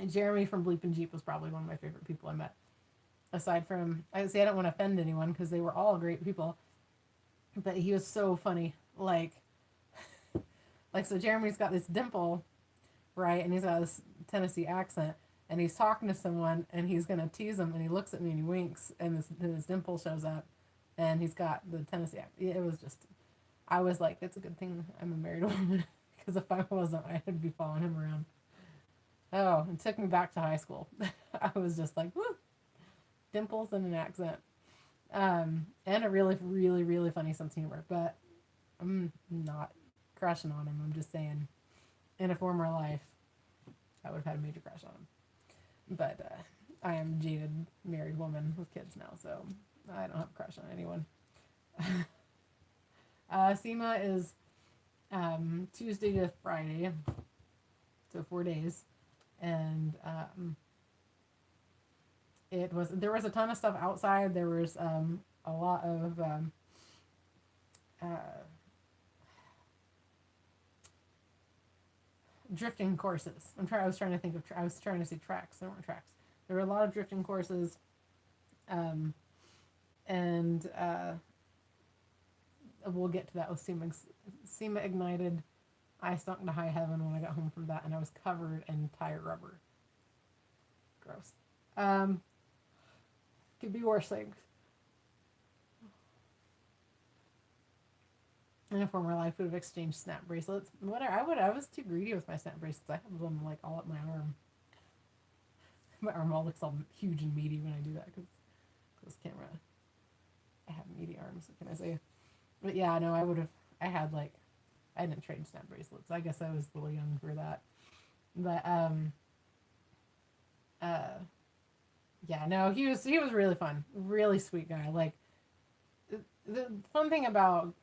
Jeremy from Bleep and Jeep was probably one of my favorite people I met. Aside from, I don't want to offend anyone because they were all great people, but he was so funny. So Jeremy's got this dimple, right, and he's got this Tennessee accent, and he's talking to someone, and he's gonna tease him, and he looks at me and he winks, and his dimple shows up, and he's got the Tennessee accent. It was just, I was like, it's a good thing I'm a married woman, because if I wasn't, I'd be following him around. Oh, it took me back to high school. I was just like, woo, dimples and an accent, and a really, really, really funny sense of humor. But I'm not crushing on him. I'm just saying, in a former life, I would have had a major crush on him. But I am a jaded married woman with kids now, so I don't have a crush on anyone. Sema is Tuesday to Friday, so 4 days, and there was a ton of stuff outside. There was a lot of drifting courses. I was trying to think of. I was trying to say tracks. There weren't tracks. There were a lot of drifting courses, and we'll get to that with Sema. Sema ignited. I stunk to high heaven when I got home from that, and I was covered in tire rubber. Gross. Could be worse things. In a former life, would have exchanged snap bracelets. Whatever. I was too greedy with my snap bracelets. I have them like all up my arm. My arm all looks all huge and meaty when I do that because this camera. I have meaty arms. What can I say? But yeah, no, I had like, I didn't trade snap bracelets. I guess I was a little young for that. But yeah, no, he was really fun, really sweet guy. Like, the fun thing about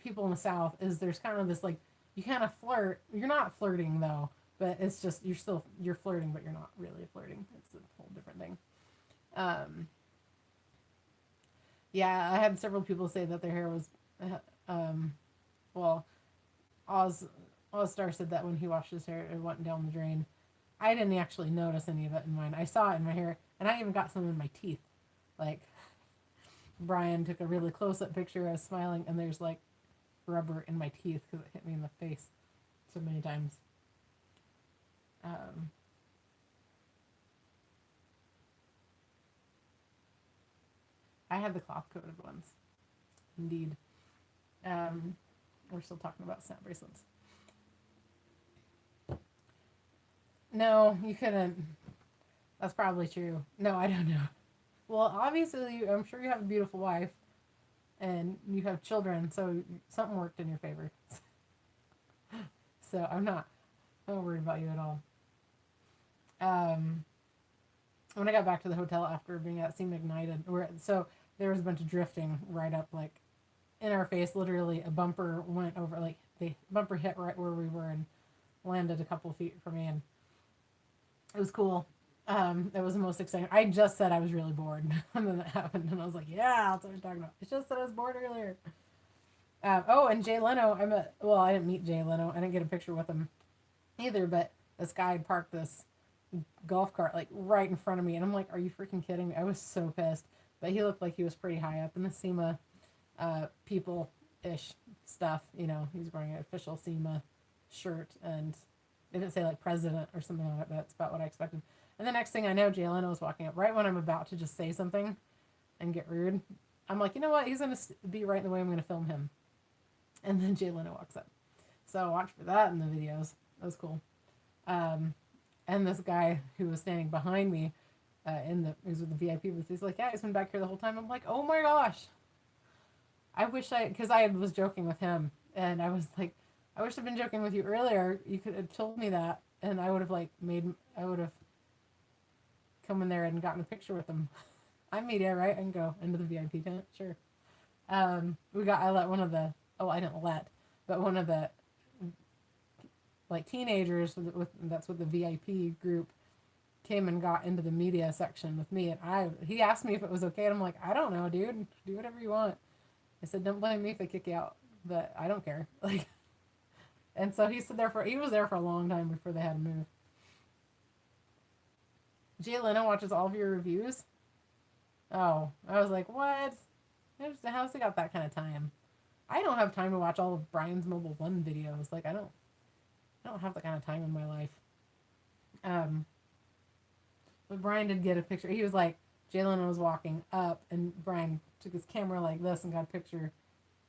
people in the South is there's kind of this, like, you kind of flirt. You're not flirting though, but it's just you're flirting, but you're not really flirting. It's a whole different thing. Yeah, I had several people say that their hair was, well, Star said that when he washed his hair, it went down the drain. I didn't actually notice any of it in mine. I saw it in my hair, and I even got some in my teeth. Like, Brian took a really close-up picture. I was smiling, and there's, like, rubber in my teeth because it hit me in the face so many times. I had the cloth-coated ones. Indeed. We're still talking about snap bracelets. No, you couldn't. That's probably true. No, I don't know. Well, obviously, I'm sure you have a beautiful wife, and you have children, so something worked in your favor. So I'm not worried about you at all. When I got back to the hotel after being at Sema Ignited, so there was a bunch of drifting right up, like, in our face. Literally, a bumper went over, like, the bumper hit right where we were and landed a couple feet from me, and it was cool. That was the most exciting. I just said I was really bored, and then that happened, and I was like, yeah, that's what I'm talking about. It's just that I was bored earlier. And Jay Leno, I didn't meet Jay Leno. I didn't get a picture with him either, but this guy had parked this golf cart, like, right in front of me, and I'm like, are you freaking kidding me? I was so pissed. But he looked like he was pretty high up in the Sema people-ish stuff. You know, he was wearing an official Sema shirt, and it didn't say, like, president or something like that. That's about what I expected. And the next thing I know, Jay Leno was walking up right when I'm about to just say something and get rude. I'm like, you know what? He's going to be right in the way. I'm going to film him. And then Jay Leno walks up. So watch for that in the videos. That was cool. And this guy who was standing behind me he was with the VIP booth. He's like, yeah, he's been back here the whole time. I'm like, oh my gosh. Because I was joking with him. And I was like, I wish I'd been joking with you earlier. You could have told me that. And I would have, like, I would have come in there and gotten a picture with him. I'm media, right? I can go into the VIP tent. Sure. I didn't let, but one of the like teenagers that's what the VIP group came and got into the media section with me, and he asked me if it was okay, and I'm like, I don't know, dude, do whatever you want. I said, don't blame me if they kick you out, but I don't care. Like, and so he was there for a long time before they had to move. Jay Leno watches all of your reviews. Oh, I was like, what? How's he got that kind of time? I don't have time to watch all of Brian's Mobile One videos. Like, I don't have that kind of time in my life. But Brian did get a picture. He was like, Jalen was walking up, and Brian took his camera like this and got a picture,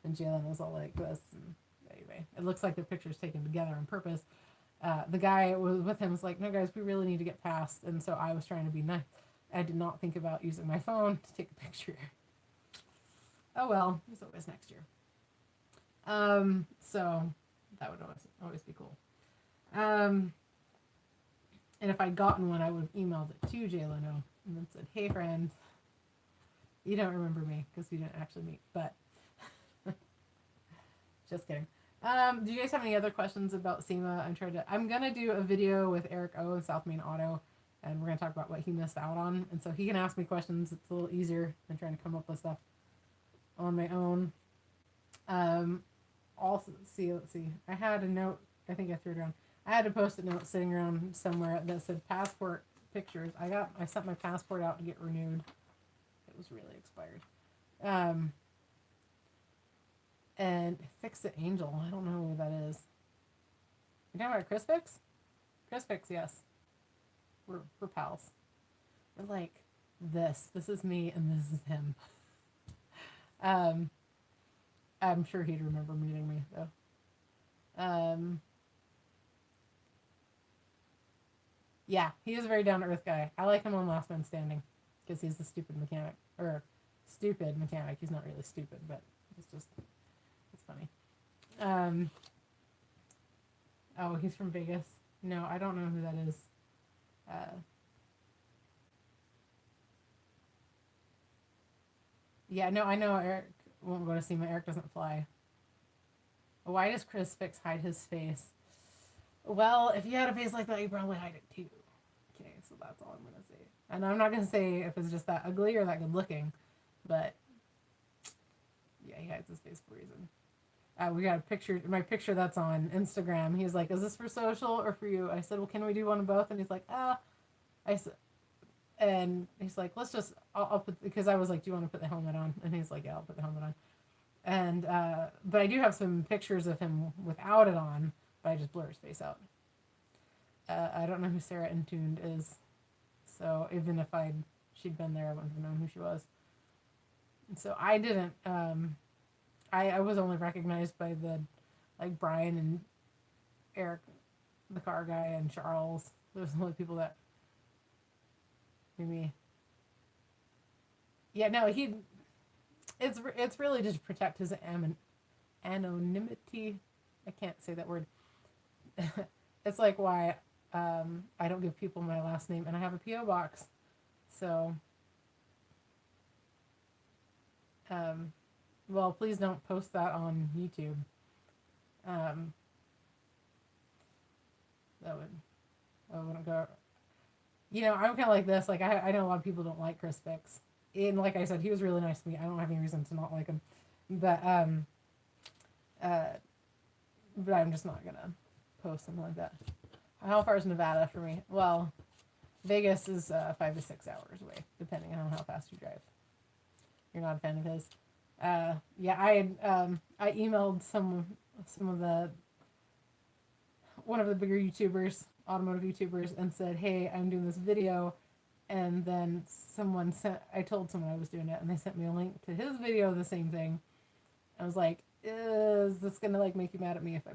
and Jalen was all like this. And anyway, it looks like the picture's taken together on purpose. The guy was with him was like, no, guys, we really need to get past. And so I was trying to be nice. I did not think about using my phone to take a picture. Oh well, there's always next year. So that would always be cool. And if I'd gotten one, I would have emailed it to Jay Leno and then said, hey, friend, you don't remember me because we didn't actually meet, but just kidding. Do you guys have any other questions about Sema? I'm going to do a video with Eric O of South Main Auto, and we're going to talk about what he missed out on. And so he can ask me questions. It's a little easier than trying to come up with stuff on my own. Also, let's see. I had a note. I think I threw it around. I had a post-it note sitting around somewhere that said passport pictures. I sent my passport out to get renewed. It was really expired. And Fix It Angel. I don't know who that is. You talking about Chris Fix? Chris Fix, yes. We're pals. We're like this. This is me and this is him. I'm sure he'd remember meeting me though. Yeah, he is a very down-to-earth guy. I like him on Last Man Standing because he's the stupid mechanic. He's not really stupid, but it's funny. Oh, he's from Vegas. No, I don't know who that is. Yeah, no, I know Eric won't go to Sema. Eric doesn't fly. Why does Chris Fix hide his face? Well, if you had a face like that, you'd probably hide it too. Okay, so that's all I'm going to say. And I'm not going to say if it's just that ugly or that good looking, but yeah, he hides his face for a reason. We got a picture, my picture that's on Instagram. He's like, is this for social or for you? I said, well, can we do one of both? And he's like, I said, and he's like, let's just, I'll put, because I was like, do you want to put the helmet on? And he's like, yeah, I'll put the helmet on. And, but I do have some pictures of him without it on, but I just blur his face out. I don't know who Sarah Intuned is. So even if she'd been there, I wouldn't have known who she was. And so I didn't, I was only recognized by like Brian and Eric, the car guy, and Charles. Those are the only people that knew me. Yeah, no, it's really just to protect his anonymity. I can't say that word. It's like why I don't give people my last name, and I have a P.O. box. So, well, please don't post that on YouTube. That wouldn't go. You know, I'm kind of like this. Like, I know a lot of people don't like Chris Fix. And like I said, he was really nice to me. I don't have any reason to not like him. But I'm just not going to post something like that. How far is Nevada for me? Well, Vegas is 5 to 6 hours away, depending on how fast you drive. You're not a fan of his? Yeah, I emailed one of the bigger YouTubers, automotive YouTubers, and said, hey, I'm doing this video. And then I told someone I was doing it, and they sent me a link to his video, the same thing. I was like, is this gonna like make you mad at me if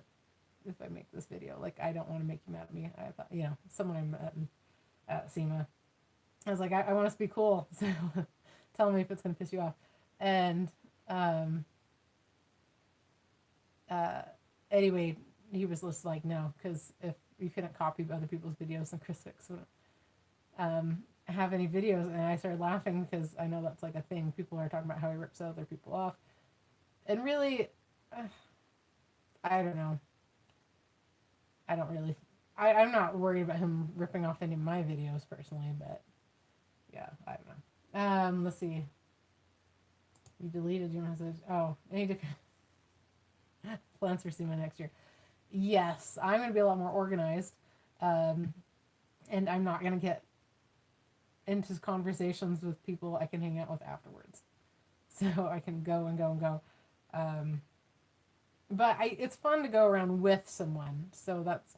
I make this video? Like, I don't want to make you mad at me. I thought, you know, someone I met at Sema. I was like, I want us to be cool, so tell me if it's gonna piss you off. And anyway, he was just like, no, because if you couldn't copy other people's videos, then Chris Fix wouldn't have any videos. And I started laughing because I know that's like a thing. People are talking about how he rips other people off. And really, I don't know. I don't really, I'm not worried about him ripping off any of my videos personally, but yeah, I don't know. Let's see. You deleted your message. Oh, any different plans for Sema next year? Yes, I'm going to be a lot more organized. Um, and I'm not going to get into conversations with people I can hang out with afterwards. So I can go and go and go. But it's fun to go around with someone. So that's,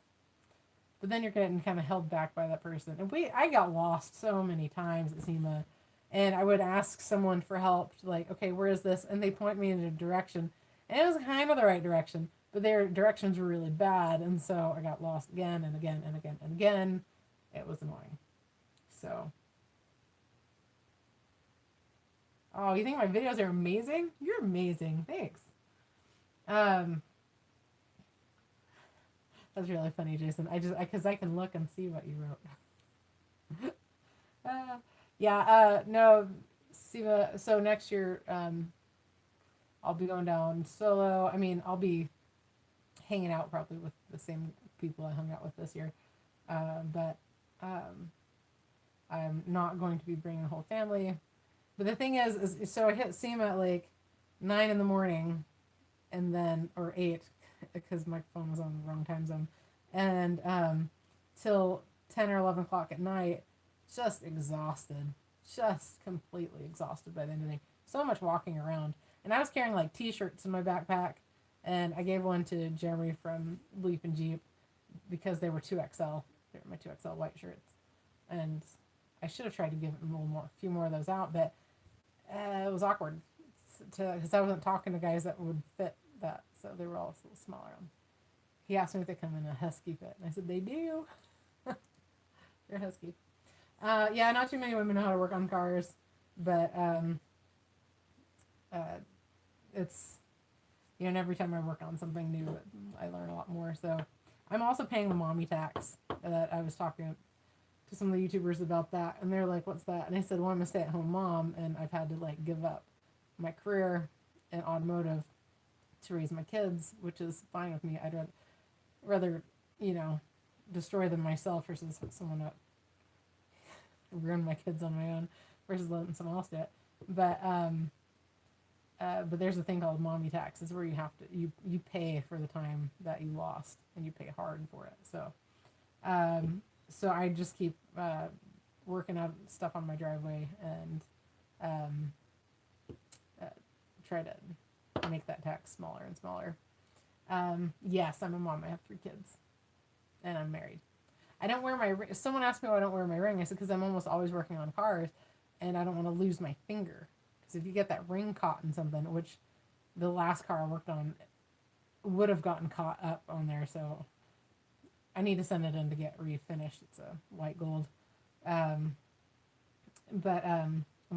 but then you're getting kind of held back by that person. And I got lost so many times at SEMA, and I would ask someone for help, like, okay, where is this? And they point me in a direction, and it was kind of the right direction, but their directions were really bad, and so I got lost again and again and again and again. It was annoying. So, oh, you think my videos are amazing? You're amazing. Thanks. Um, that's really funny, Jason. Because I can look and see what you wrote. No, Siva. So next year, I'll be going down solo. I mean, I'll be hanging out probably with the same people I hung out with this year, but I'm not going to be bringing the whole family. But the thing is so I hit SEMA at like 9 in the morning, and then or 8 because my phone was on the wrong time zone, and till 10 or 11 o'clock at night, just exhausted, just completely exhausted by the end of the day. So much walking around, and I was carrying like t-shirts in my backpack, and I gave one to Jeremy from Leap and Jeep because they were 2XL. They were my 2XL white shirts, and I should have tried to give him a few more of those out, but it was awkward because I wasn't talking to guys that would fit that, so they were all a little smaller. He asked me if they come in a husky fit, and I said they do. They're husky. Yeah, not too many women know how to work on cars, but it's, and every time I work on something new, I learn a lot more. So I'm also paying the mommy tax that I was talking to some of the YouTubers about that, and they're like, "What's that?" And I said, "Well, I'm a stay-at-home mom, and I've had to like give up my career in automotive to raise my kids, which is fine with me. I'd rather destroy them myself versus someone that ruin my kids on my own versus letting someone else do it. But there's a thing called mommy tax. It's where you have to you pay for the time that you lost, and you pay hard for it. So I just keep working out stuff on my driveway and try to make that tax smaller and smaller. Yes, I'm a mom. I have 3 kids, and I'm married. I don't wear my ring. Someone asked me why I don't wear my ring. I said because I'm almost always working on cars, and I don't want to lose my finger. Because if you get that ring caught in something, which the last car I worked on would have gotten caught up on there, so I need to send it in to get refinished. It's a white gold. I'm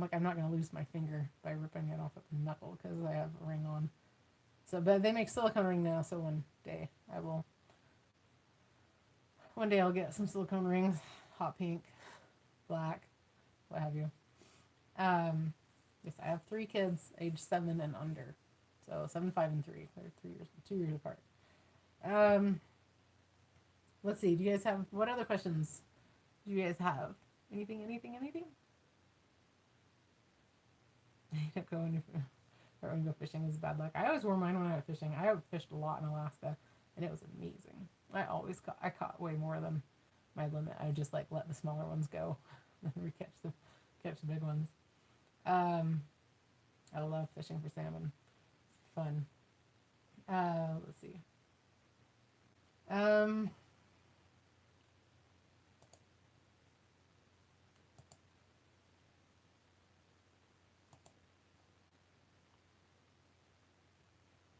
like, I'm not going to lose my finger by ripping it off at the knuckle because I have a ring on. So, but they make silicone ring now, so one day I'll get some silicone rings, hot pink, black, what have you. Yes, I have 3 kids, age 7 and under. So 7, 5, and 3. They're 2 years apart. Let's see. Do you guys have, what other questions do you guys have? Anything? Don't go go fishing is bad luck. I always wore mine when I went fishing. I fished a lot in Alaska, and it was amazing. I caught way more than my limit. I would just like let the smaller ones go, and then catch the big ones. I love fishing for salmon. It's fun. Let's see.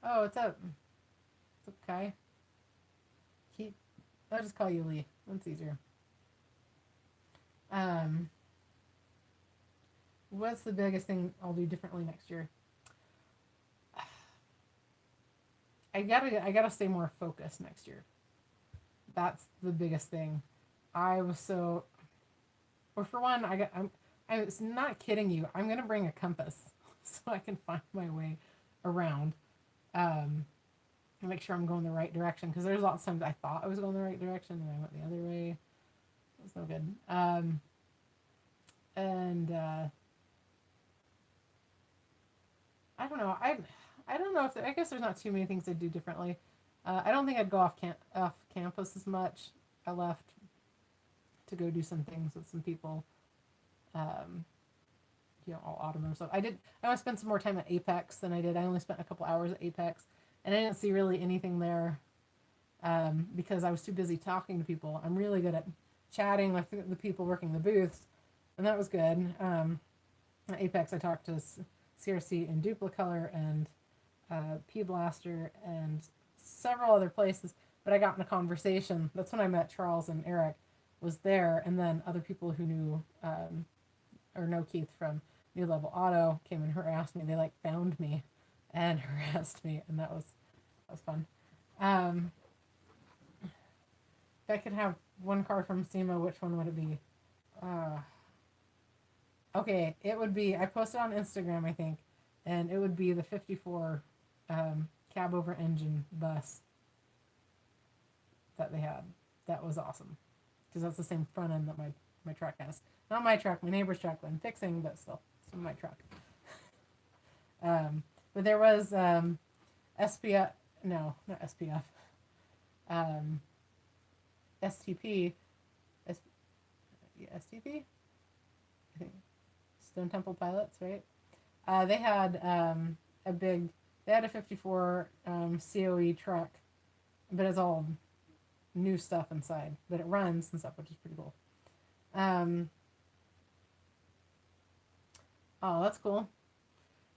Oh, what's up? It's okay. I'll just call you Lee. That's easier. What's the biggest thing I'll do differently next year? I gotta stay more focused next year. That's the biggest thing. I was so, or for one, I was not kidding you. I'm gonna bring a compass so I can find my way around. make sure I'm going the right direction, because there's lots of times I thought I was going the right direction and I went the other way. It's no good. And I don't know. I don't know if I guess there's not too many things I'd do differently. I don't think I'd go off campus as much. I left to go do some things with some people. All automotive stuff. I want to spend some more time at Apex than I did. I only spent a couple hours at Apex, and I didn't see really anything there because I was too busy talking to people. I'm really good at chatting with the people working the booths, and that was good. At Apex, I talked to CRC and Duplicolor and P Blaster and several other places, but I got in a conversation. That's when I met Charles and Eric was there, and then other people who knew or know Keith from New Level Auto came and harassed me. They like found me and harassed me, and that was fun. If I could have one car from Sema, which one would it be? Okay, it would be, I posted on Instagram, I think, and it would be the 54 cab over engine bus that they had. That was awesome, because that's the same front end that my truck has. Not my truck, my neighbor's truck that I'm fixing, but still, it's my truck. But there was SPF, no, not SPF, STP, STP? I think Stone Temple Pilots, right? They had they had a 54 COE truck, but it's all new stuff inside, but it runs and stuff, which is pretty cool. Oh, that's cool.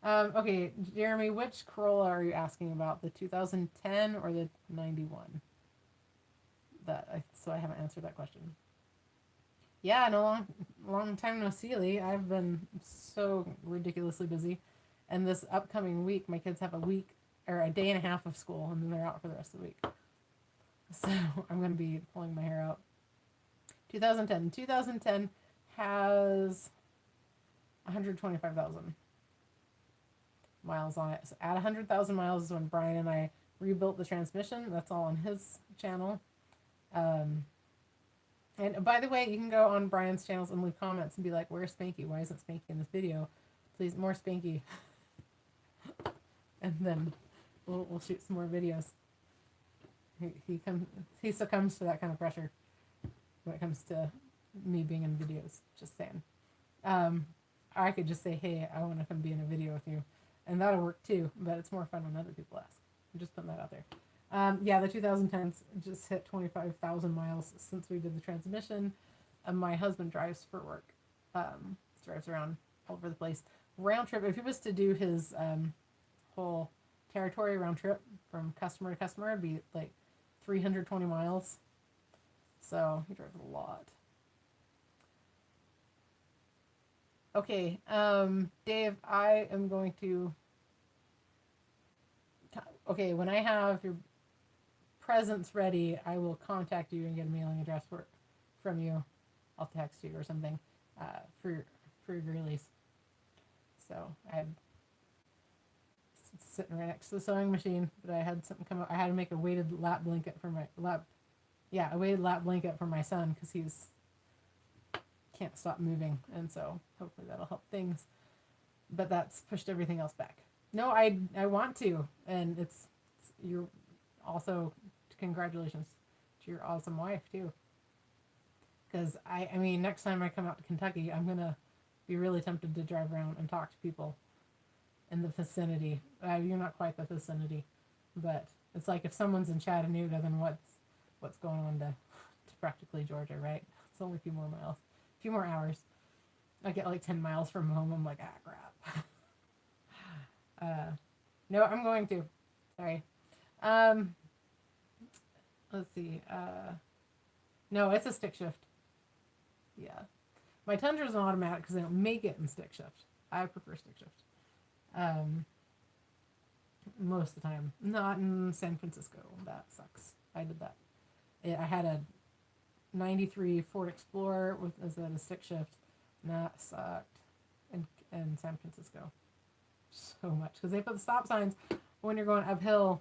Okay, Jeremy, which Corolla are you asking about? The 2010 or the 91? So I haven't answered that question. Yeah, no, long time no see, Lee. I've been so ridiculously busy. And this upcoming week, my kids have a week or a day and a half of school, and then they're out for the rest of the week. So I'm going to be pulling my hair out. 2010. 2010 has 125,000 miles on it. So at 100,000 miles is when Brian and I rebuilt the transmission. That's all on his channel. And by the way, you can go on Brian's channels and leave comments and be like, where's Spanky? Why isn't Spanky in this video? Please, more Spanky. And then we'll shoot some more videos. He succumbs to that kind of pressure when it comes to me being in videos. Just saying. I could just say, hey, I want to come be in a video with you. And that'll work too, but it's more fun when other people ask. I'm just putting that out there. Yeah, the 2010s just hit 25,000 miles since we did the transmission. My husband drives for work. Drives around all over the place. Round trip, if he was to do his whole territory round trip from customer to customer, it'd be like 320 miles. So he drives a lot. Okay, Dave, I am going to... Okay, when I have your presents ready, I will contact you and get a mailing address from you. I'll text you or something for your release. So I had sitting right next to the sewing machine, but I had something come up. I had to make a weighted lap blanket for my a weighted lap blanket for my son because he's can't stop moving, and so hopefully that'll help things. But that's pushed everything else back. No, I want to, and it's you're also congratulations to your awesome wife too. Because I mean, next time I come out to Kentucky, I'm gonna be really tempted to drive around and talk to people in the vicinity. You're not quite the vicinity, but it's like if someone's in Chattanooga, then what's going on to practically Georgia, right? It's only a few more miles, a few more hours. I get like 10 miles from home. I'm like, crap. No, I'm going to. Sorry. Let's see. No, it's a stick shift. Yeah. My Tundra's an automatic because they don't make it in stick shift. I prefer stick shift. Most of the time. Not in San Francisco. That sucks. I did that. I had a 93 Ford Explorer as a stick shift. And that sucked in San Francisco. So much. Because they put the stop signs when you're going uphill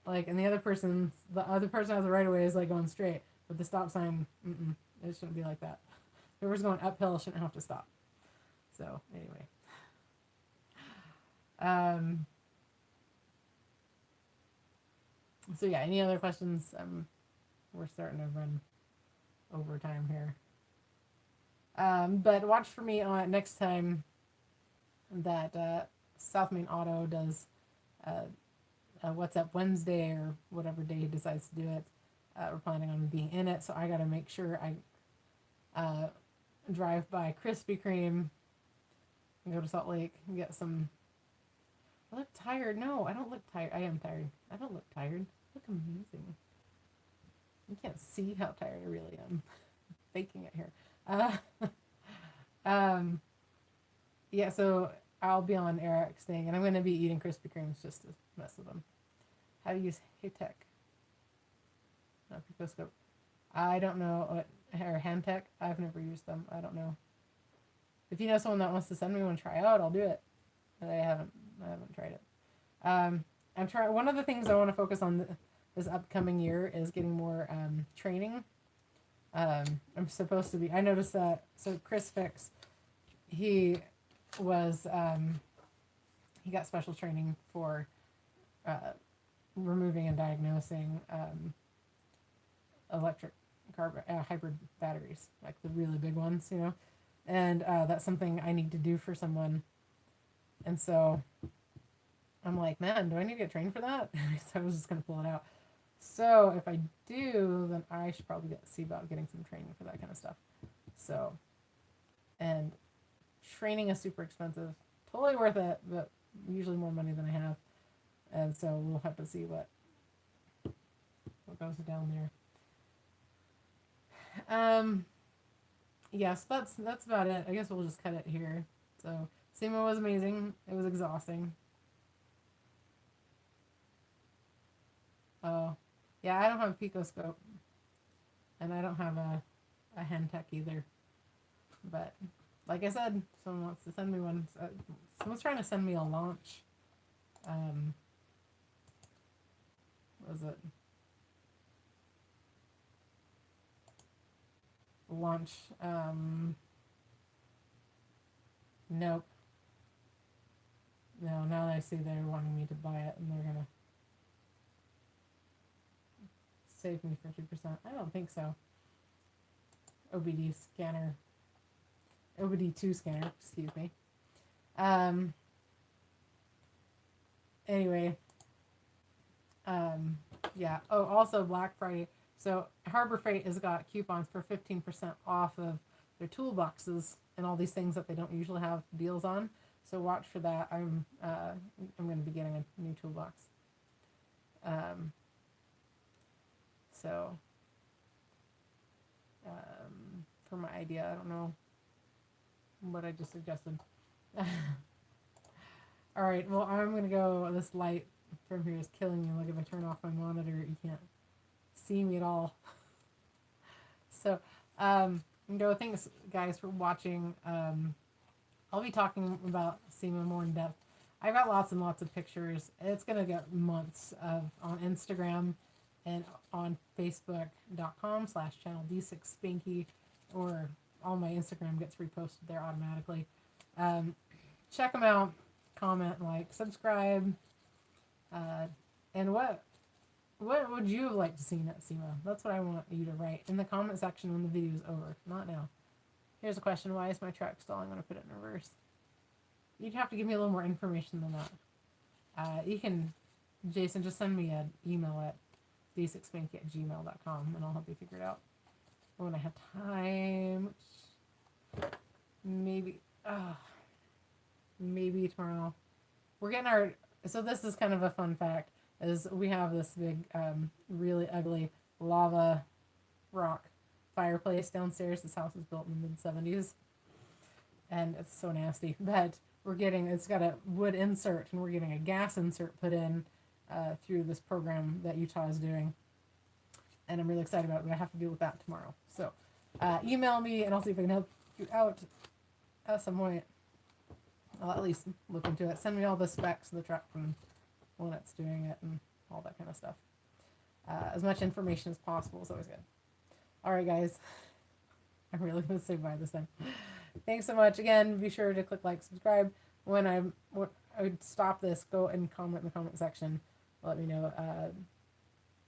Like, and the other person has the right of way is like going straight, but the stop sign, it shouldn't be like that. Whoever's going uphill shouldn't have to stop. So anyway, so yeah. Any other questions? We're starting to run over time here. But watch for me on next time that South Main Auto does What's Up Wednesday or whatever day he decides to do it. We're planning on being in it, so I got to make sure I drive by Krispy Kreme and go to Salt Lake and get some. I look tired. No, I don't look tired. I am tired. I don't look tired. I look amazing. You can't see how tired I really am. Faking it here. Yeah, so I'll be on Eric's thing, and I'm going to be eating Krispy Kremes just to mess with them. How to use Haytech? No, Picoscope. I don't know what, or Handtech. I've never used them. I don't know. If you know someone that wants to send me one to try out, I'll do it. But I haven't tried it. I'm trying. One of the things I want to focus on this upcoming year is getting more training. I'm supposed to be. I noticed that. So Chris Fix, he was he got special training for removing and diagnosing electric hybrid batteries, like the really big ones, you know. And that's something I need to do for someone. And so I'm like, man, do I need to get trained for that? So I was just going to pull it out. So if I do, then I should probably see about getting some training for that kind of stuff. So, and training is super expensive. Totally worth it, but usually more money than I have. And so we'll have to see what goes down there. Yes, that's about it. I guess we'll just cut it here. So Sema was amazing. It was exhausting. Oh, yeah, I don't have a picoscope, and I don't have a Handtech either. But like I said, someone wants to send me one. Someone's trying to send me a launch. What was it? Launch. Nope. No, now that I see they're wanting me to buy it, and they're gonna save me 50%. I don't think so. OBD scanner. OBD2 scanner, excuse me. Anyway. Yeah. Oh, also Black Friday. So Harbor Freight has got coupons for 15% off of their toolboxes and all these things that they don't usually have deals on. So watch for that. I'm going to be getting a new toolbox. So for my idea, I don't know what I just suggested. All right. Well, I'm going to go. This light from here is killing me. Like if I turn off my monitor, you can't see me at all. So thanks guys for watching. I'll be talking about Sema more in depth. I've got lots and lots of pictures. It's gonna get months of on Instagram and on Facebook.com/channel D6Spanky, or all my Instagram gets reposted there automatically. Check them out, comment, like, subscribe, and what would you have liked to see at Sema? That's what I want you to write in the comment section when the video is over. Not now. Here's a question. Why is my truck stalling when I put it in reverse? You'd have to give me a little more information than that. You can, Jason, just send me an email at d6spanky@gmail.com and I'll help you figure it out. When I have time, maybe tomorrow. We're getting so this is kind of a fun fact, is we have this big, really ugly lava rock fireplace downstairs. This house was built in the mid-70s, and it's so nasty. But it's got a wood insert, and we're getting a gas insert put in through this program that Utah is doing. And I'm really excited about it, but I have to deal with that tomorrow. So email me, and I'll see if I can help you out at some point. I'll at least look into it. Send me all the specs of the truck and when it's doing it, and all that kind of stuff. As much information as possible is always good. All right, guys. I'm really going to say bye this time. Thanks so much. Again, be sure to click like, subscribe. When I would stop this, go and comment in the comment section. Let me know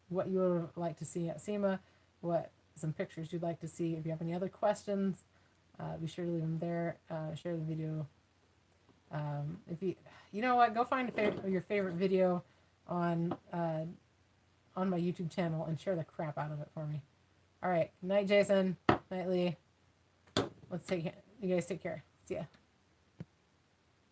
what you would like to see at Sema, what some pictures you'd like to see. If you have any other questions, be sure to leave them there. Share the video. If you know what, go find your favorite video on my YouTube channel and share the crap out of it for me. All right. Good night, Jason. Night, Lee. You guys take care. See ya.